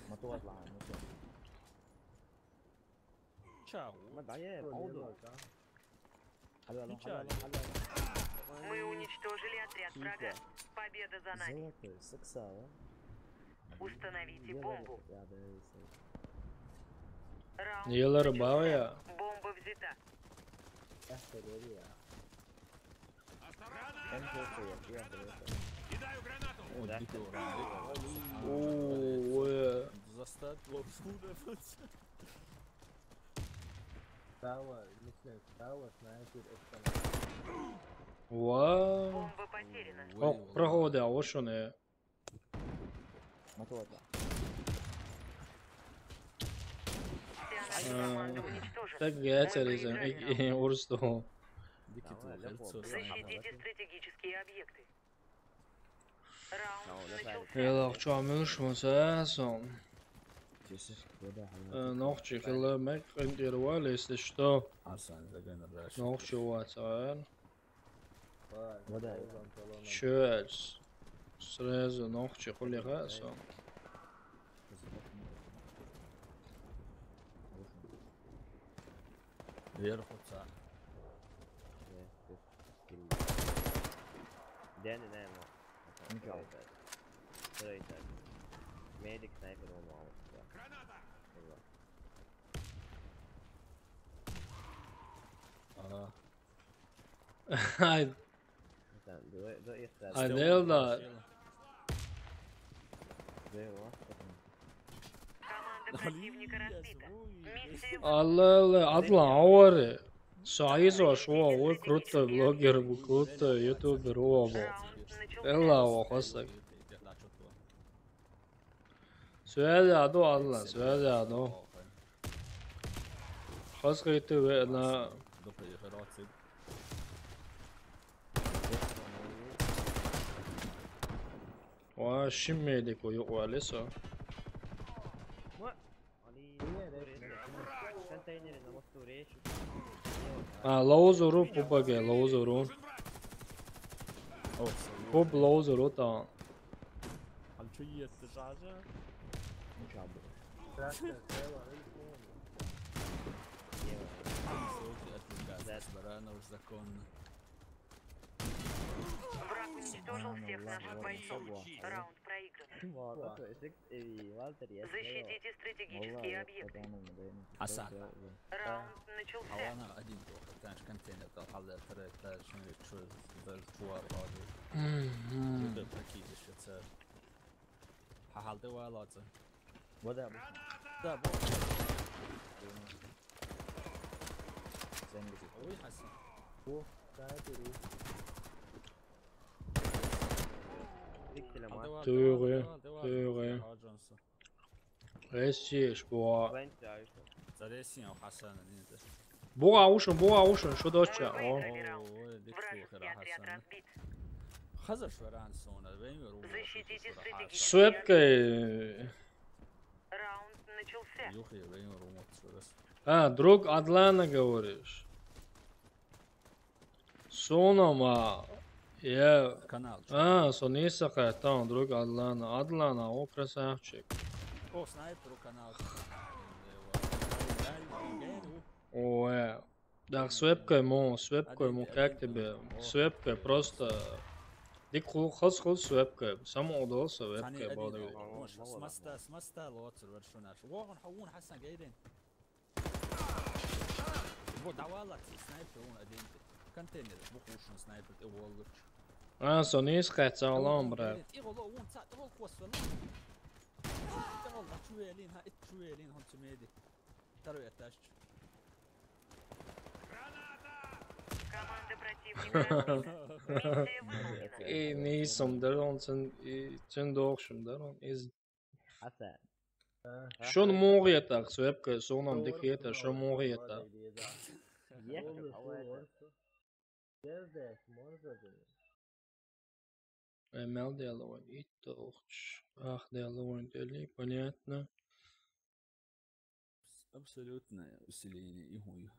ما تطلع مثلا Чао. ما دعيه عوضه Мы уничтожили отряд врага. Победа за нами. زلطة سكساوة Установите бомбу. Раунд Yılları начался. bağ ya. Бомба взята. Кидаю гранату! Ooo. Заставь лапсуда. Става, مثل става, снайпер, Вау. Бомба потеряна. О, проходи, а ось що не. ما تطلع Вся наша команда уничтожена. Так гетеризм, і урсту. Защитите стратегические объекты. Раунд начался. Yıllar çoğamış مساسم. نوخشي خلا مك انتر واليس تشتو. حسن زين الراش. نوخشي واتسان. ودا شوز. سرز نوخشي خلي خاسم. يرفض ساعة. داني نايم ميديك سنايبر ومعه Hadi. Hadi Eldar. Команда противника разбита. Миссия Allah Allah adla avare. Saizo şova o kruta blogger bu kruta youtuber o bu. Ella o hasak. Söyle adı Allah, söyle adı. Haskaytı ve na wa şimmedik o yok valesa. Lowzoru pubage, Lowzoru. Pub Lowzoru tamam. هل شو هي التجعجة؟ مش عبر враг уничтожил всех наших бойцов. Раунд проигран. Защитите стратегические объекты. حسن. Раунд начался. أنا قديم تانش كنتين تحل ترى تاج شو الجوار هذا. أكيد إيش تصير. حال ده ولا تصير. ودا ده بو. زين أوي حسن. هو سنايبر Tøge, tøge. Resci spor. زريسين أو حسن نينزل. Boğa uşun, şu doçça. O. Вражеский отряд разбит. خزر شو ران سونا وين يروح. Защитите стратегические Suepke. Раунд начался. يوخي وين يروح شو بس. Drug Adlana говоришь. Sonoma. Я. Канал. Сонисака, там друг Адлана. Адлана, о, красавчик. О, снайпер у канал. Ой, да, с вебкой как тебе? С вебкой просто... Дик хулс с вебкой, само удался вебкой бодой. смستا لوتر ورشوناش وون حون حسن قايدين بود عوالك سنايبر ون ادين كونتينر بوخوشن سنايبر اولك Sonís skaits alām, brāt. Iegolo un tā vēl ko vēl. Vēl atšuēlīn, ha itšuēlīn hon cumēdi. Второй этаж. Команда противника. Миссия выполнена. И нīsam daron, cen dokšam daron. Hasan. Šon mūrietāk, svepka sonam dik ietā, šon mūrietāk. ML диалог, и толч. Ах, диалог, дели, понятно. Абсолютное усиление и хуй.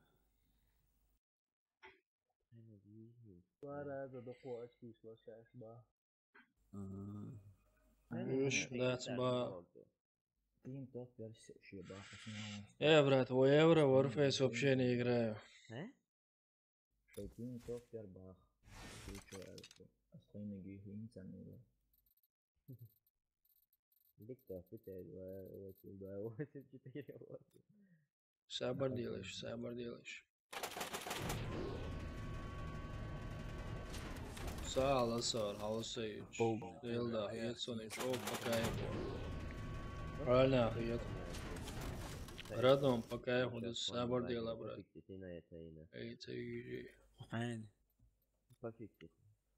Уж, да, цба. Team Top версия бах. Брат, в Евро Warface вообще не играю. Team Top бах. Включается. Остальные геймы не ценные. Диктор, Сабар делаешь. Sağ sağ havası üç. Değil de hiyet sonu çok bakaya bu. Правильно hiyet. Радом bakaya bu sabır değil abra. Eğitici. Aynen.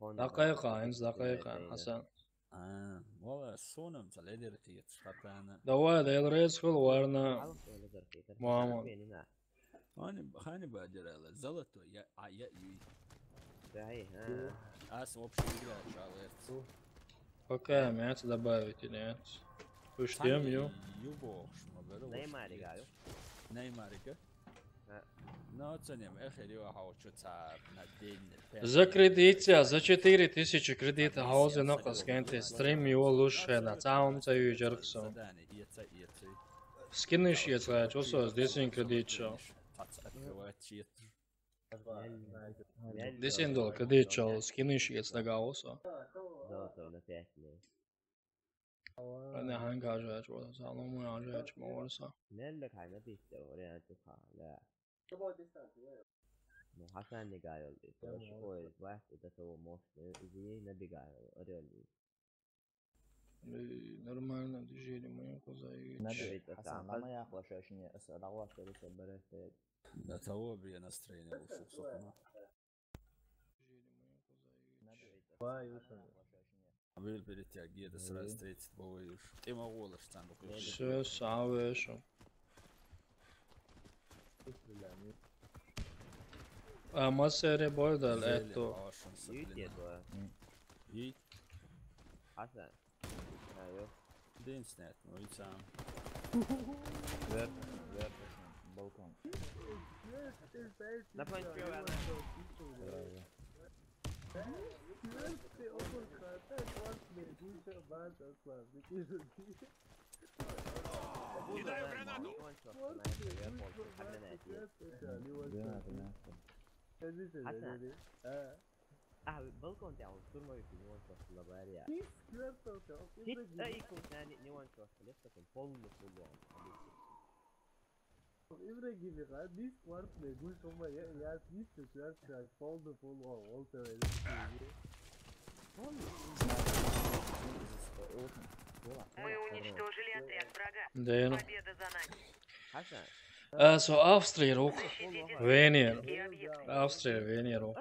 Dakika Hasan. والله صونم تلادر تيت خطانا. دوا ده الرئيس كل وارنا. محمد. خاني باجر على زلطو يا يوي. صحيح. вообще играю шалерц. Пока мяч добавить нет. Пуштем ю. Неймар играю. Неймарика. Но оценим, эхери вахау чуца на день. За кредития, за 4000 кредита хаузе на каскенте стрим его лучше на цаун за южерксо. Скинешь яйца, чувствую, здесь кредит шо. $10 кредит шо, скинешь яйца гаусо. أنا هنقاجع جوا سالون ما عجع جمورسا. نلك هاي ما بيستوى أنا تفهم لا. مو حسن نقايل إيش كويس واحد إذا سوى موش إزاي نبي قايل أريني. Нормально движение моё козаи. Hasan lama yaklaşıyor أسأل عواش لسه بريت. Да того бы настроение ушел сухо. Абил перед тем, где ты сразу встретить бываешь. Ты могу там такой. Все савешь. А массере бойдал это. И. Hasan. Ayo. День снят, ну и сам. Ver balkon. На панчо Кидаю гранату! بالكون تاعو штурмовик не он что говоря. Да и куда не он что лето там полный фулон. İbrahim abi biz var mı? Bu şoma ya biz de şu folder full all the Мы уничтожили отряд врага. Да, Победа за нами. Så Австрия рук. Венер. Австрия Венер рук.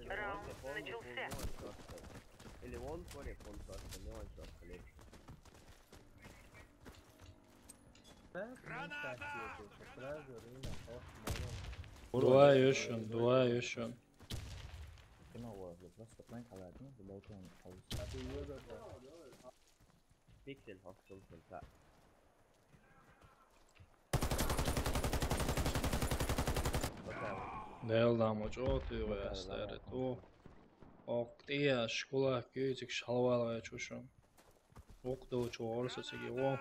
Раунд начался. Или он поле просто не он что Два еще. Просто планк халатный, балкон хаус. Пиксель хостел сента. Делдамо жоту ястаре то. Октия школа күйцик шалвалга чушум. Окто чуорса сиги о.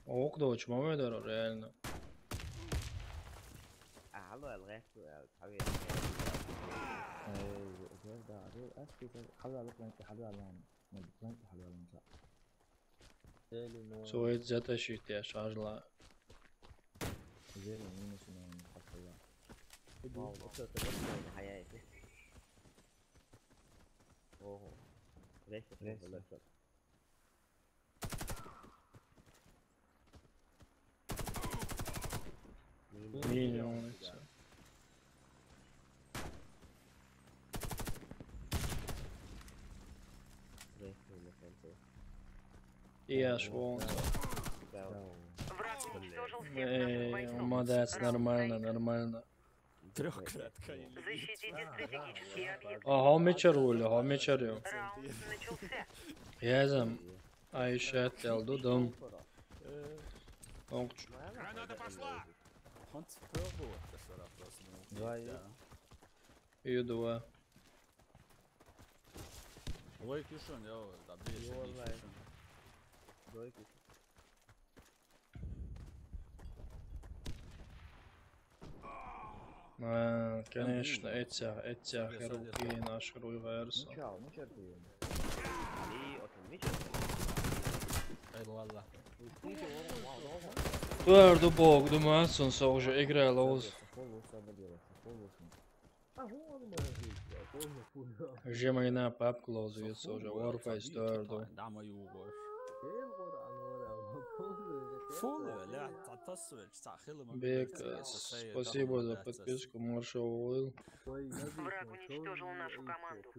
Окдоч, мамедро, реально. أعلى الغاز تحوي غير ده غير أسكت حلو على بلانك حلو على ما بلانك حلو على مساء Свои затащить я шажла. زي ما مين اسمه مخفية واو أصلا تبص حياتي أوه ليش ولا شو مين يونس Я швон. Молодец, нормально, нормально. Трехкратка. Защитите стратегические объекты. Homečaru. Yazım. Ayşe teldudım. Граната пошла! Он пробовал это что раз. Юдува. Ой, кишон, я да бежишь. Конечно, эти руки наши руйверса. Eyvallah. Tverdu bogdu Matson sa уже играл уз. Жемайна папку лозуется уже. Warface тверду. Дама югош. Бек, спасибо за подписку, Маршал Уилл. Враг уничтожил нашу команду.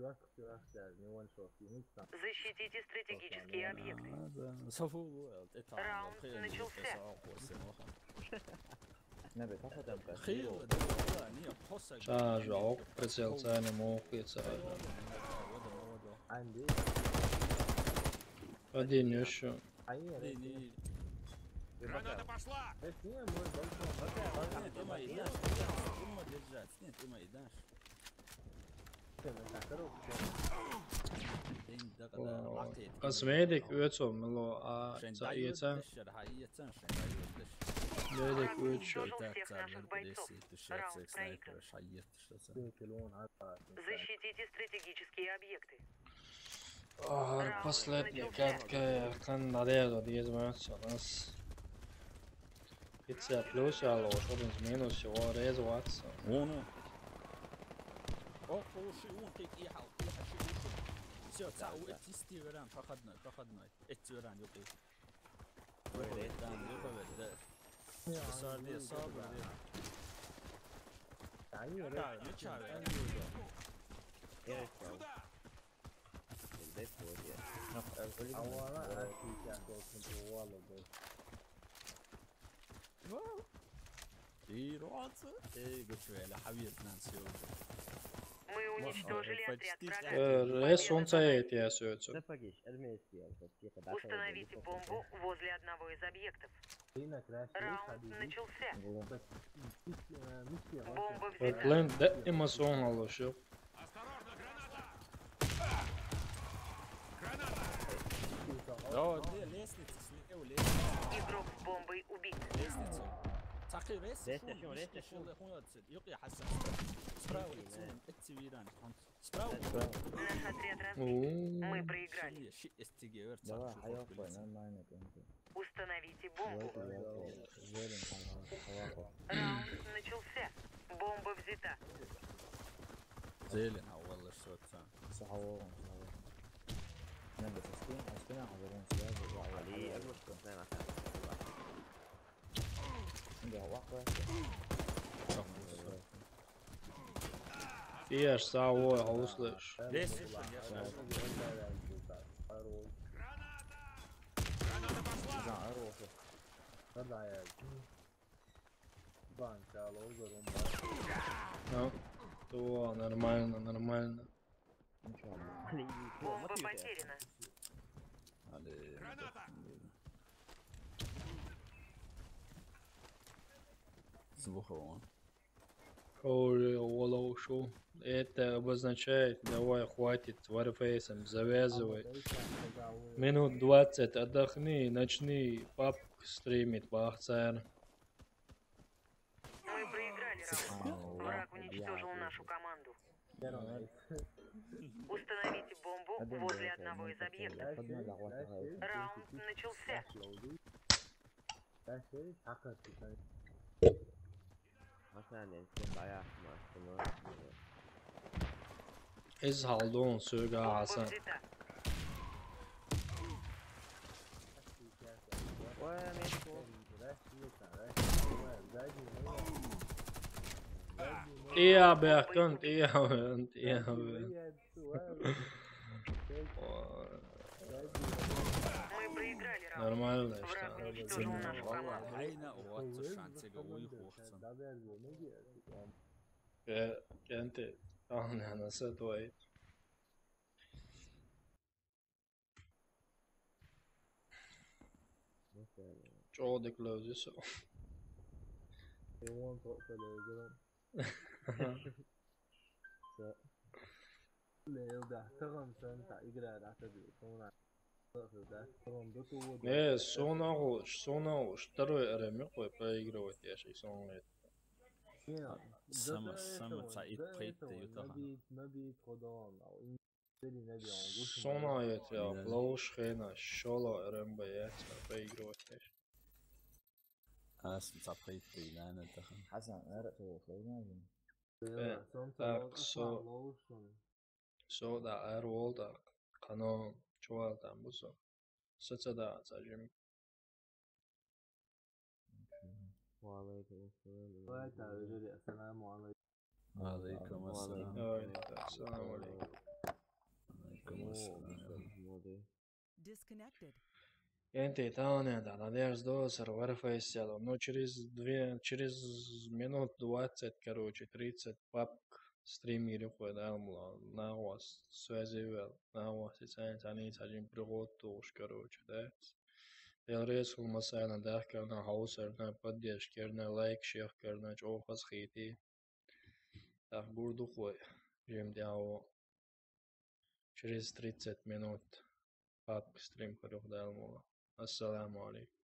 Защитите стратегические объекты. Раунд начался. Шажок, прицел цены мухается. Один еще. Граната пошла! Kasmedik üyetsem lo a zaiyetsem. Dedik üyetsem. Защитите стратегические объекты. Последняя катка, kan надежда диезмется нас. 50 плюс, алло, 1 минус, всего резу ватса. Оно. Офуши, он как ехал, все, цау, эти стиверан, проходной. Эти веран, юки. Сарди, сабр. Да, мечаве. Мы уничтожили отряд врага. Установите бомбу возле одного из объектов. Раунд начался. Бомба взята. Игрок с бомбой убит. Наш отряд разбит. Мы проиграли. Установите бомбу. Раунд начался. Бомба взята. Зелен, والله الشوطة. Я ж савой, а услышь. Ну, то нормально. Бомба потеряна. Звуково. Шо. Это обозначает, давай, хватит варфейсом, завязывай. Минут 20 отдохни, начни папку стримит Бахцер. Мы проиграли раунд. Враг уничтожил нашу команду. Установите бомбу возле одного из объектов. Раунд начался. Is Haldon söga Hasan. يا بكنت يا Нормально, что هينا وقت شانتي قوي وقتن كنت أنا ستويت جودك لو جسو Не, сонауш, второй РМ поигрывать я шей сонлет. سما تعيد قيد يوتها Сонает я, плоуш хена, шола РМ боец, поигрывать я шей. اسم تعقيد لانا دخل حسن انا رأيته خلونا Так, so da Airwalda kanon çoğaltan bu so. Sıça da zacım. وعليكم السلام Assalamu alaikum. Disconnected. Gente, да, надеюсь, до Warface сяду. Но через минут 20, короче, 30 папк стримили ходил на вас связи вел. На вас и они сажим приготовишь, короче, да. Делрез хулмасайна дах керна хаусерна поддержь керна лайк шех керна чохас хити. Так бурду хой. Жим дяо через 30 минут папк стрим ходил. Assalamu alaikum.